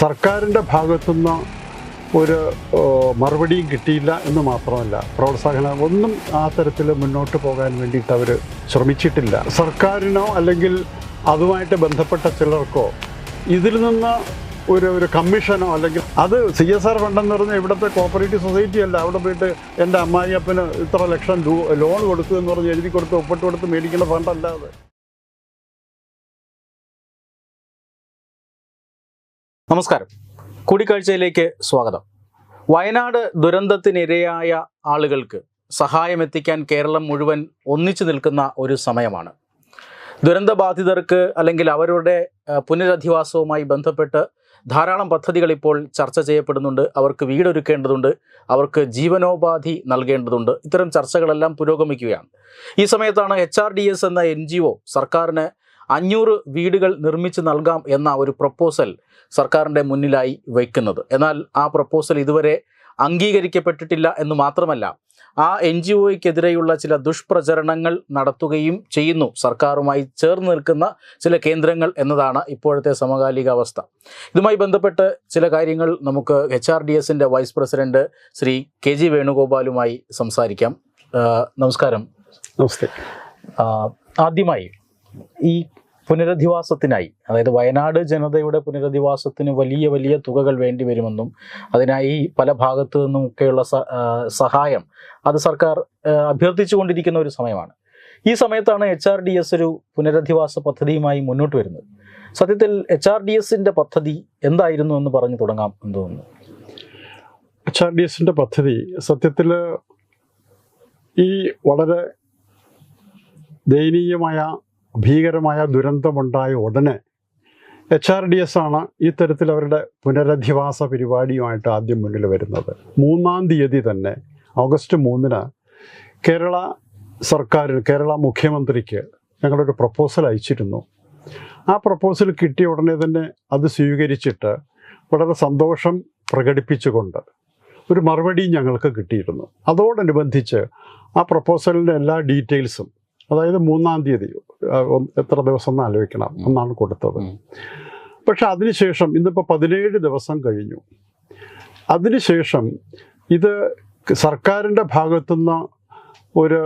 സർക്കാരിൻ്റെ ഭാഗത്തുനിന്ന് ഒരു മറുപടിയും കിട്ടിയില്ല എന്ന് മാത്രമല്ല, പ്രോത്സാഹനം ഒന്നും ആ തരത്തിൽ മുന്നോട്ട് പോകാൻ വേണ്ടിയിട്ട് അവർ ശ്രമിച്ചിട്ടില്ല. സർക്കാരിനോ അല്ലെങ്കിൽ അതുമായിട്ട് ബന്ധപ്പെട്ട ചിലർക്കോ ഇതിൽ നിന്ന് ഒരു കമ്മീഷനോ അല്ലെങ്കിൽ അത് CSR ഫണ്ടെന്ന് പറഞ്ഞാൽ ഇവിടുത്തെ കോപ്പറേറ്റീവ് സൊസൈറ്റി അല്ല. അവിടെ പോയിട്ട് എൻ്റെ അമ്മായിയപ്പന് ഇത്ര ലക്ഷം ലോൺ കൊടുത്തു എന്ന് പറഞ്ഞ് എഴുതി കൊടുത്ത് ഒപ്പിട്ട് കൊടുത്ത് മേടിക്കുന്ന ഫണ്ടല്ല അത്. നമസ്കാരം, കൂടിക്കാഴ്ചയിലേക്ക് സ്വാഗതം. വയനാട് ദുരന്തത്തിനിരയായ ആളുകൾക്ക് സഹായമെത്തിക്കാൻ കേരളം മുഴുവൻ ഒന്നിച്ചു നിൽക്കുന്ന ഒരു സമയമാണ്. ദുരന്തബാധിതർക്ക് അല്ലെങ്കിൽ അവരുടെ പുനരധിവാസവുമായി ബന്ധപ്പെട്ട് ധാരാളം പദ്ധതികൾ ഇപ്പോൾ ചർച്ച ചെയ്യപ്പെടുന്നുണ്ട്. അവർക്ക് വീടൊരുക്കേണ്ടതുണ്ട്, അവർക്ക് ജീവനോപാധി നൽകേണ്ടതുണ്ട്. ഇത്തരം ചർച്ചകളെല്ലാം പുരോഗമിക്കുകയാണ്. ഈ സമയത്താണ് HRDS എന്ന NGO സർക്കാരിന് 500 വീടുകൾ നിർമ്മിച്ച് നൽകാം എന്ന ഒരു പ്രപ്പോസൽ സർക്കാരിൻ്റെ മുന്നിലായി വയ്ക്കുന്നത്. എന്നാൽ ആ പ്രപ്പോസൽ ഇതുവരെ അംഗീകരിക്കപ്പെട്ടിട്ടില്ല എന്ന് മാത്രമല്ല, ആ NGOയ്ക്കെതിരെയുള്ള ചില ദുഷ്പ്രചരണങ്ങൾ നടത്തുകയും ചെയ്യുന്നു സർക്കാരുമായി ചേർന്ന് നിൽക്കുന്ന ചില കേന്ദ്രങ്ങൾ എന്നതാണ് ഇപ്പോഴത്തെ സമകാലിക അവസ്ഥ. ഇതുമായി ബന്ധപ്പെട്ട് ചില കാര്യങ്ങൾ നമുക്ക് HRDSൻ്റെ വൈസ് പ്രസിഡന്റ് ശ്രീ KG വേണുഗോപാലുമായി സംസാരിക്കാം. നമസ്കാരം. നമസ്തേ. ആദ്യമായി ഈ പുനരധിവാസത്തിനായി, അതായത് വയനാട് ജനതയുടെ പുനരധിവാസത്തിന് വലിയ തുകകൾ വേണ്ടി വരുമെന്നും അതിനായി പല ഭാഗത്തു നിന്നുമൊക്കെയുള്ള സഹായം അത് സർക്കാർ അഭ്യർത്ഥിച്ചുകൊണ്ടിരിക്കുന്ന ഒരു സമയമാണ്. ഈ സമയത്താണ് HRDS ഒരു പുനരധിവാസ പദ്ധതിയുമായി മുന്നോട്ട് വരുന്നത്. സത്യത്തിൽ HRDSൻ്റെ പദ്ധതി എന്തായിരുന്നു എന്ന് പറഞ്ഞു തുടങ്ങാം എന്ന് തോന്നുന്നു. HRDSൻ്റെ പദ്ധതി സത്യത്തിൽ ഈ വളരെ ദയനീയമായ ഭീകരമായ ദുരന്തമുണ്ടായ ഉടനെ HRDS ആണ് ഈ തരത്തിൽ അവരുടെ പുനരധിവാസ പരിപാടിയുമായിട്ട് ആദ്യം മുന്നിൽ വരുന്നത്. 3-ാം തീയതി തന്നെ, ഓഗസ്റ്റ് 3-ന് കേരള സർക്കാരിന്, കേരള മുഖ്യമന്ത്രിക്ക് ഞങ്ങളൊരു പ്രപ്പോസൽ അയച്ചിരുന്നു. ആ പ്രപ്പോസൽ കിട്ടിയ ഉടനെ തന്നെ അത് സ്വീകരിച്ചിട്ട് വളരെ സന്തോഷം പ്രകടിപ്പിച്ചുകൊണ്ട് ഒരു മറുപടി ഞങ്ങൾക്ക് കിട്ടിയിരുന്നു. അതോടനുബന്ധിച്ച് ആ പ്രപ്പോസലിൻ്റെ എല്ലാ ഡീറ്റെയിൽസും, അതായത് 3-ാം തീയതി, എത്ര ദിവസം എന്ന് ആലോചിക്കണം, എന്നാണ് കൊടുത്തത്. പക്ഷെ അതിനുശേഷം ഇന്നിപ്പോൾ 17 ദിവസം കഴിഞ്ഞു. അതിനുശേഷം ഇത് സർക്കാരിൻ്റെ ഭാഗത്തുനിന്ന് ഒരു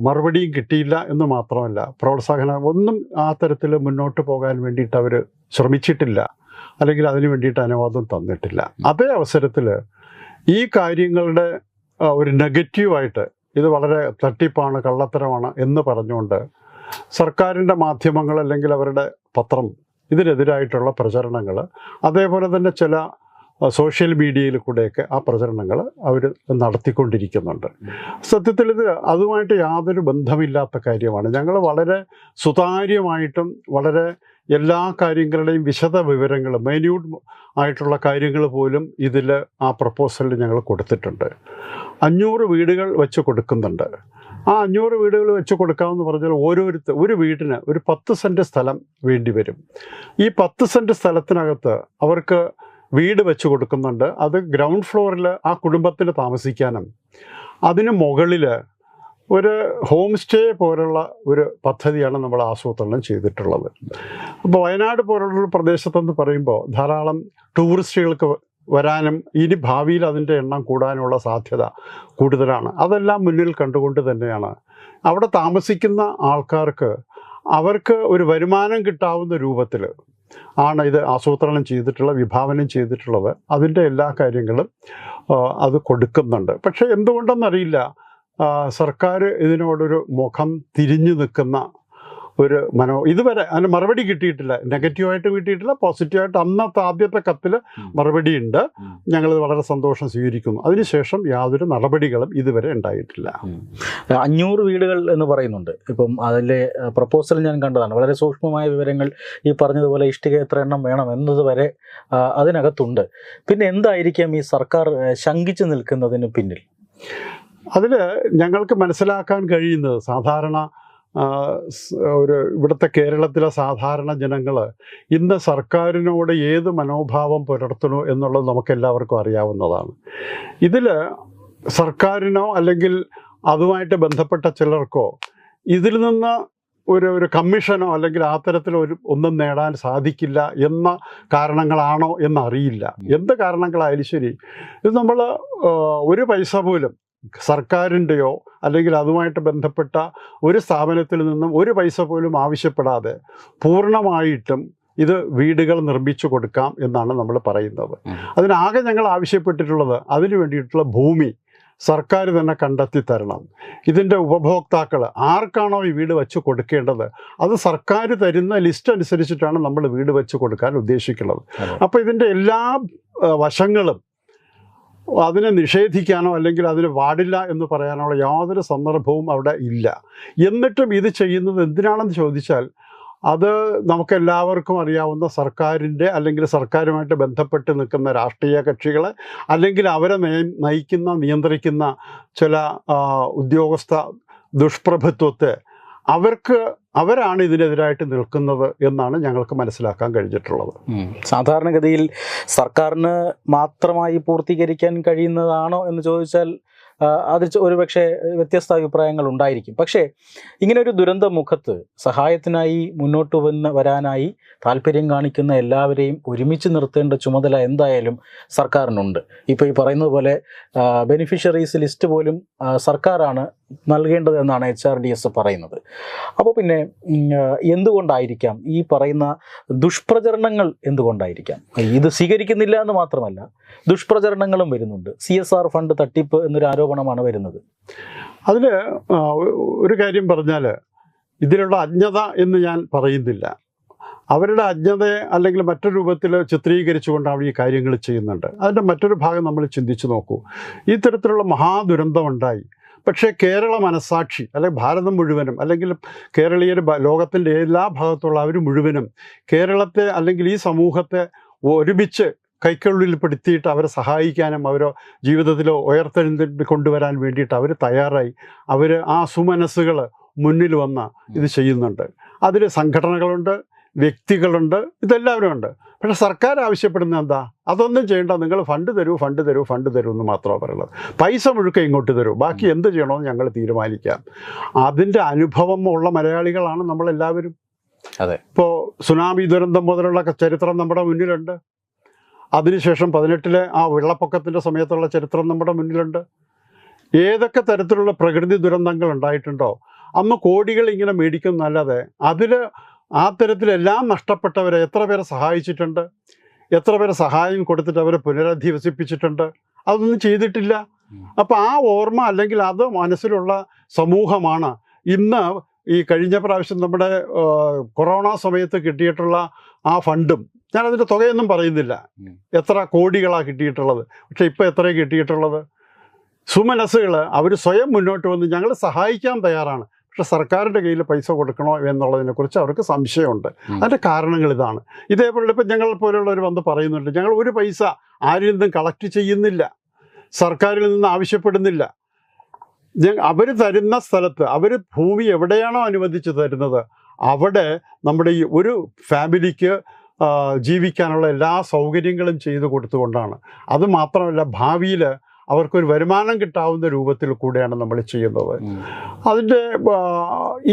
മറുപടിയും കിട്ടിയില്ല എന്ന് മാത്രമല്ല, പ്രോത്സാഹനം ഒന്നും ആ തരത്തിൽ മുന്നോട്ട് പോകാൻ വേണ്ടിയിട്ട് അവർ ശ്രമിച്ചിട്ടില്ല, അല്ലെങ്കിൽ അതിന് വേണ്ടിയിട്ട് അനുവാദം തന്നിട്ടില്ല. അതേ അവസരത്തിൽ ഈ കാര്യങ്ങളുടെ ഒരു നെഗറ്റീവായിട്ട് ഇത് വളരെ തട്ടിപ്പാണ്, കള്ളത്തരമാണ് എന്ന് പറഞ്ഞുകൊണ്ട് സർക്കാരിൻ്റെ മാധ്യമങ്ങൾ അല്ലെങ്കിൽ അവരുടെ പത്രം ഇതിനെതിരായിട്ടുള്ള പ്രചരണങ്ങൾ, അതേപോലെ തന്നെ ചില സോഷ്യൽ മീഡിയയിൽ കൂടെയൊക്കെ ആ പ്രചരണങ്ങൾ അവർ നടത്തിക്കൊണ്ടിരിക്കുന്നുണ്ട്. സത്യത്തിൽ ഇത് അതുമായിട്ട് യാതൊരു ബന്ധമില്ലാത്ത കാര്യമാണ്. ഞങ്ങൾ വളരെ സുതാര്യമായിട്ടും വളരെ എല്ലാ കാര്യങ്ങളുടെയും വിശദ വിവരങ്ങൾ, മൈന്യൂട്ട് ആയിട്ടുള്ള കാര്യങ്ങൾ പോലും ഇതിൽ ആ പ്രപ്പോസലിൽ ഞങ്ങൾ കൊടുത്തിട്ടുണ്ട്. 500 വീടുകൾ വെച്ച് കൊടുക്കുന്നുണ്ട്. ആ 500 വീടുകൾ വെച്ച് കൊടുക്കാമെന്ന് പറഞ്ഞാൽ ഒരു വീടിന് ഒരു 10 സെൻറ്റ് സ്ഥലം വേണ്ടി വരും. ഈ 10 സെൻറ്റ് സ്ഥലത്തിനകത്ത് അവർക്ക് വീട് വെച്ച് കൊടുക്കുന്നുണ്ട്. അത് ഗ്രൗണ്ട് ഫ്ലോറിൽ ആ കുടുംബത്തിന് താമസിക്കാനും അതിന് മുകളിൽ ഒരു ഹോം സ്റ്റേ പോലുള്ള ഒരു പദ്ധതിയാണ് നമ്മൾ ആസൂത്രണം ചെയ്തിട്ടുള്ളത്. അപ്പോൾ വയനാട് പോലുള്ളൊരു പ്രദേശത്തെന്ന് പറയുമ്പോൾ ധാരാളം ടൂറിസ്റ്റുകൾക്ക് വരാനും ഇനി ഭാവിയിൽ അതിൻ്റെ എണ്ണം കൂടാനുള്ള സാധ്യത കൂടുതലാണ്. അതെല്ലാം മുന്നിൽ കണ്ടുകൊണ്ട് തന്നെയാണ് അവിടെ താമസിക്കുന്ന ആൾക്കാർക്ക് അവർക്ക് ഒരു വരുമാനം കിട്ടാവുന്ന രൂപത്തിൽ ആണ് ഇത് ആസൂത്രണം ചെയ്തിട്ടുള്ള, വിഭാവനം ചെയ്തിട്ടുള്ളത്. അതിൻ്റെ എല്ലാ കാര്യങ്ങളും അത് കൊടുക്കുന്നുണ്ട്. പക്ഷേ എന്തുകൊണ്ടെന്നറിയില്ല, സർക്കാർ ഇതിനോടൊരു മുഖം തിരിഞ്ഞു നിൽക്കുന്ന ഒരു ഇതുവരെ അതിന് മറുപടി കിട്ടിയിട്ടില്ല. നെഗറ്റീവായിട്ട് കിട്ടിയിട്ടില്ല, പോസിറ്റീവായിട്ട് അന്നത്തെ ആദ്യത്തെ കത്തിൽ മറുപടി ഉണ്ട്. ഞങ്ങളത് വളരെ സന്തോഷം സ്വീകരിക്കുന്നു. അതിനുശേഷം യാതൊരു നടപടികളും ഇതുവരെ ഉണ്ടായിട്ടില്ല. 500 വീടുകൾ എന്ന് പറയുന്നുണ്ട്. ഇപ്പം അതിലെ പ്രപ്പോസൽ ഞാൻ കണ്ടതാണ്. വളരെ സൂക്ഷ്മമായ വിവരങ്ങൾ ഈ പറഞ്ഞതുപോലെ ഇഷ്ടിക എത്ര എണ്ണം വേണം എന്നതുവരെ അതിനകത്തുണ്ട്. പിന്നെ എന്തായിരിക്കാം ഈ സർക്കാർ ശങ്കിച്ചു നിൽക്കുന്നതിന് പിന്നിൽ? അതിൽ ഞങ്ങൾക്ക് മനസ്സിലാക്കാൻ കഴിയുന്നത്, സാധാരണ ഇവിടുത്തെ കേരളത്തിലെ സാധാരണ ജനങ്ങൾ ഇന്ന് സർക്കാരിനോട് ഏത് മനോഭാവം പുലർത്തണോ എന്നുള്ളത് നമുക്കെല്ലാവർക്കും അറിയാവുന്നതാണ്. ഇതിൽ സർക്കാരിനോ അല്ലെങ്കിൽ അതുമായിട്ട് ബന്ധപ്പെട്ട ചിലർക്കോ ഇതിൽ നിന്ന് ഒരു കമ്മീഷനോ അല്ലെങ്കിൽ ആ തരത്തിലൊരു ഒന്നും നേടാൻ സാധിക്കില്ല എന്ന കാരണങ്ങളാണോ എന്നറിയില്ല. എന്ത് കാരണങ്ങളായാലും ശരി, ഇത് നമ്മൾ ഒരു പൈസ പോലും സർക്കാരിൻ്റെയോ അല്ലെങ്കിൽ അതുമായിട്ട് ബന്ധപ്പെട്ട ഒരു സ്ഥാപനത്തിൽ നിന്നും ഒരു പൈസ പോലും ആവശ്യപ്പെടാതെ പൂർണ്ണമായിട്ടും ഇത് വീടുകൾ നിർമ്മിച്ചു കൊടുക്കാം എന്നാണ് നമ്മൾ പറയുന്നത്. അതിനാകെ ഞങ്ങൾ ആവശ്യപ്പെട്ടിട്ടുള്ളത് അതിനു വേണ്ടിയിട്ടുള്ള ഭൂമി സർക്കാർ തന്നെ കണ്ടെത്തി തരണം. ഇതിൻ്റെ ഉപഭോക്താക്കൾ ആർക്കാണോ ഈ വീട് വെച്ച് കൊടുക്കേണ്ടത് അത് സർക്കാർ തരുന്ന ലിസ്റ്റ് അനുസരിച്ചിട്ടാണ് നമ്മൾ വീട് വെച്ച് കൊടുക്കാൻ ഉദ്ദേശിക്കുന്നത്. അപ്പോൾ ഇതിൻ്റെ എല്ലാ വശങ്ങളും അതിനെ നിഷേധിക്കാനോ അല്ലെങ്കിൽ അതിന് പാടില്ല എന്ന് പറയാനുള്ള യാതൊരു സന്ദർഭവും അവിടെ ഇല്ല. എന്നിട്ടും ഇത് ചെയ്യുന്നത് എന്തിനാണെന്ന് ചോദിച്ചാൽ അത് നമുക്കെല്ലാവർക്കും അറിയാവുന്ന സർക്കാരിൻ്റെ അല്ലെങ്കിൽ സർക്കാരുമായിട്ട് ബന്ധപ്പെട്ട് നിൽക്കുന്ന രാഷ്ട്രീയ കക്ഷികളെ അല്ലെങ്കിൽ അവരെ നയിക്കുന്ന നിയന്ത്രിക്കുന്ന ചില ഉദ്യോഗസ്ഥ ദുഷ്പ്രഭുത്വത്തെ അവരാണ് ഇതിനെതിരായിട്ട് നിൽക്കുന്നത് എന്നാണ് ഞങ്ങൾക്ക് മനസ്സിലാക്കാൻ കഴിഞ്ഞിട്ടുള്ളത്. സാധാരണഗതിയിൽ സർക്കാരിന് മാത്രമായി പൂർത്തീകരിക്കാൻ കഴിയുന്നതാണോ എന്ന് ചോദിച്ചാൽ അത് ഒരുപക്ഷെ വ്യത്യസ്ത അഭിപ്രായങ്ങൾ ഉണ്ടായിരിക്കും. പക്ഷേ ഇങ്ങനെ ഒരു ദുരന്ത മുഖത്ത് സഹായത്തിനായി മുന്നോട്ട് വരാനായി താല്പര്യം കാണിക്കുന്ന എല്ലാവരെയും ഒരുമിച്ച് നിർത്തേണ്ട ചുമതല എന്തായാലും സർക്കാരിനുണ്ട്. ഇപ്പോൾ ഈ പറയുന്നത് പോലെ ബെനിഫിഷ്യറീസ് ലിസ്റ്റ് പോലും സർക്കാരാണ് നൽകേണ്ടത് എന്നാണ് HRDS പറയുന്നത്. അപ്പോൾ പിന്നെ എന്തുകൊണ്ടായിരിക്കാം ഈ പറയുന്ന ദുഷ്പ്രചരണങ്ങൾ എന്തുകൊണ്ടായിരിക്കാം? ഇത് സ്വീകരിക്കുന്നില്ല എന്ന് മാത്രമല്ല ദുഷ്പ്രചരണങ്ങളും വരുന്നുണ്ട്. CSR ഫണ്ട് തട്ടിപ്പ് എന്നൊരു ആരോപണമാണ് വരുന്നത്. അതിൽ ഒരു കാര്യം പറഞ്ഞാൽ ഇതിലുള്ള അജ്ഞത എന്ന് ഞാൻ പറയുന്നില്ല. അവരുടെ അജ്ഞതയെ അല്ലെങ്കിൽ മറ്റൊരു രൂപത്തിൽ ചിത്രീകരിച്ചുകൊണ്ടാണ് ഈ കാര്യങ്ങൾ ചെയ്യുന്നുണ്ട്. അതിൻ്റെ മറ്റൊരു ഭാഗം നമ്മൾ ചിന്തിച്ചു നോക്കൂ. ഈ തരത്തിലുള്ള മഹാദുരന്തമുണ്ടായി, പക്ഷേ കേരള മനസ്സാക്ഷി അല്ലെങ്കിൽ ഭാരതം മുഴുവനും അല്ലെങ്കിൽ കേരളീയർ ലോകത്തിൻ്റെ എല്ലാ ഭാഗത്തുള്ള അവർ മുഴുവനും കേരളത്തെ അല്ലെങ്കിൽ ഈ സമൂഹത്തെ ഒരുമിച്ച് കൈക്കുള്ളിൽപ്പെടുത്തിയിട്ട് അവരെ സഹായിക്കാനും അവരോ ജീവിതത്തിലോ ഉയർത്തെഴുന്നേറ്റ് കൊണ്ടുവരാൻ വേണ്ടിയിട്ട് അവർ തയ്യാറായി. അവർ ആ സുമനസ്സുകൾ മുന്നിൽ വന്ന് ഇത് ചെയ്യുന്നുണ്ട്. അതിൽ സംഘടനകളുണ്ട്, വ്യക്തികളുണ്ട്, ഇതെല്ലാവരും ഉണ്ട്. പക്ഷേ സർക്കാർ ആവശ്യപ്പെടുന്നത് എന്താ? അതൊന്നും ചെയ്യേണ്ട, നിങ്ങൾ ഫണ്ട് തരൂ എന്ന് മാത്രമാണ് പറയുന്നത്. പൈസ മുഴുക്ക ഇങ്ങോട്ട് തരൂ, ബാക്കി എന്ത് ചെയ്യണമെന്ന് ഞങ്ങൾ തീരുമാനിക്കാം. അതിൻ്റെ അനുഭവം ഉള്ള മലയാളികളാണ് നമ്മളെല്ലാവരും. അതെ, ഇപ്പോൾ സുനാമി ദുരന്തം മുതലുള്ള ചരിത്രം നമ്മുടെ മുന്നിലുണ്ട്. അതിനുശേഷം 18 ആ വെള്ളപ്പൊക്കത്തിൻ്റെ സമയത്തുള്ള ചരിത്രം നമ്മുടെ മുന്നിലുണ്ട്. ഏതൊക്കെ തരത്തിലുള്ള പ്രകൃതി ദുരന്തങ്ങൾ ഉണ്ടായിട്ടുണ്ടോ അന്ന് കോടികൾ ഇങ്ങനെ മേടിക്കുന്നല്ലാതെ അതിൽ ആ തരത്തിലെല്ലാം നഷ്ടപ്പെട്ടവരെ എത്ര പേരെ സഹായിച്ചിട്ടുണ്ട്, എത്ര പേരെ സഹായം കൊടുത്തിട്ട് അവരെ പുനരധിവസിപ്പിച്ചിട്ടുണ്ട്? അതൊന്നും ചെയ്തിട്ടില്ല. അപ്പോൾ ആ ഓർമ്മ അല്ലെങ്കിൽ അത് മനസ്സിലുള്ള സമൂഹമാണ് ഇന്ന് ഈ കഴിഞ്ഞ പ്രാവശ്യം നമ്മുടെ കൊറോണ സമയത്ത് കിട്ടിയിട്ടുള്ള ആ ഫണ്ടും, ഞാനതിൻ്റെ തുകയൊന്നും പറയുന്നില്ല, എത്ര കോടികളാണ് കിട്ടിയിട്ടുള്ളത്. പക്ഷെ ഇപ്പോൾ എത്രയാണ് കിട്ടിയിട്ടുള്ളത്? സുമനസ്സുകൾ അവർ സ്വയം മുന്നോട്ട് വന്ന് ഞങ്ങൾ സഹായിക്കാൻ തയ്യാറാണ്, പക്ഷെ സർക്കാരിൻ്റെ കയ്യിൽ പൈസ കൊടുക്കണോ എന്നുള്ളതിനെക്കുറിച്ച് അവർക്ക് സംശയമുണ്ട്. അതിൻ്റെ കാരണങ്ങൾ ഇതാണ്. ഇതേപോലെ ഇപ്പം ഞങ്ങൾ പോലുള്ളവർ വന്ന് പറയുന്നുണ്ട്, ഞങ്ങൾ ഒരു പൈസ ആരിൽ നിന്നും കളക്ട് ചെയ്യുന്നില്ല, സർക്കാരിൽ നിന്ന് ആവശ്യപ്പെടുന്നില്ല. അവർ തരുന്ന സ്ഥലത്ത് അവർ ഭൂമി എവിടെയാണോ അനുവദിച്ച് തരുന്നത് അവിടെ നമ്മുടെ ഈ ഒരു ഫാമിലിക്ക് ജീവിക്കാനുള്ള എല്ലാ സൗകര്യങ്ങളും ചെയ്തു കൊടുത്തുകൊണ്ടാണ്. അതുമാത്രമല്ല ഭാവിയിൽ അവർക്കൊരു വരുമാനം കിട്ടാവുന്ന രൂപത്തിൽ കൂടെയാണ് നമ്മൾ ചെയ്യുന്നത്. അതിൻ്റെ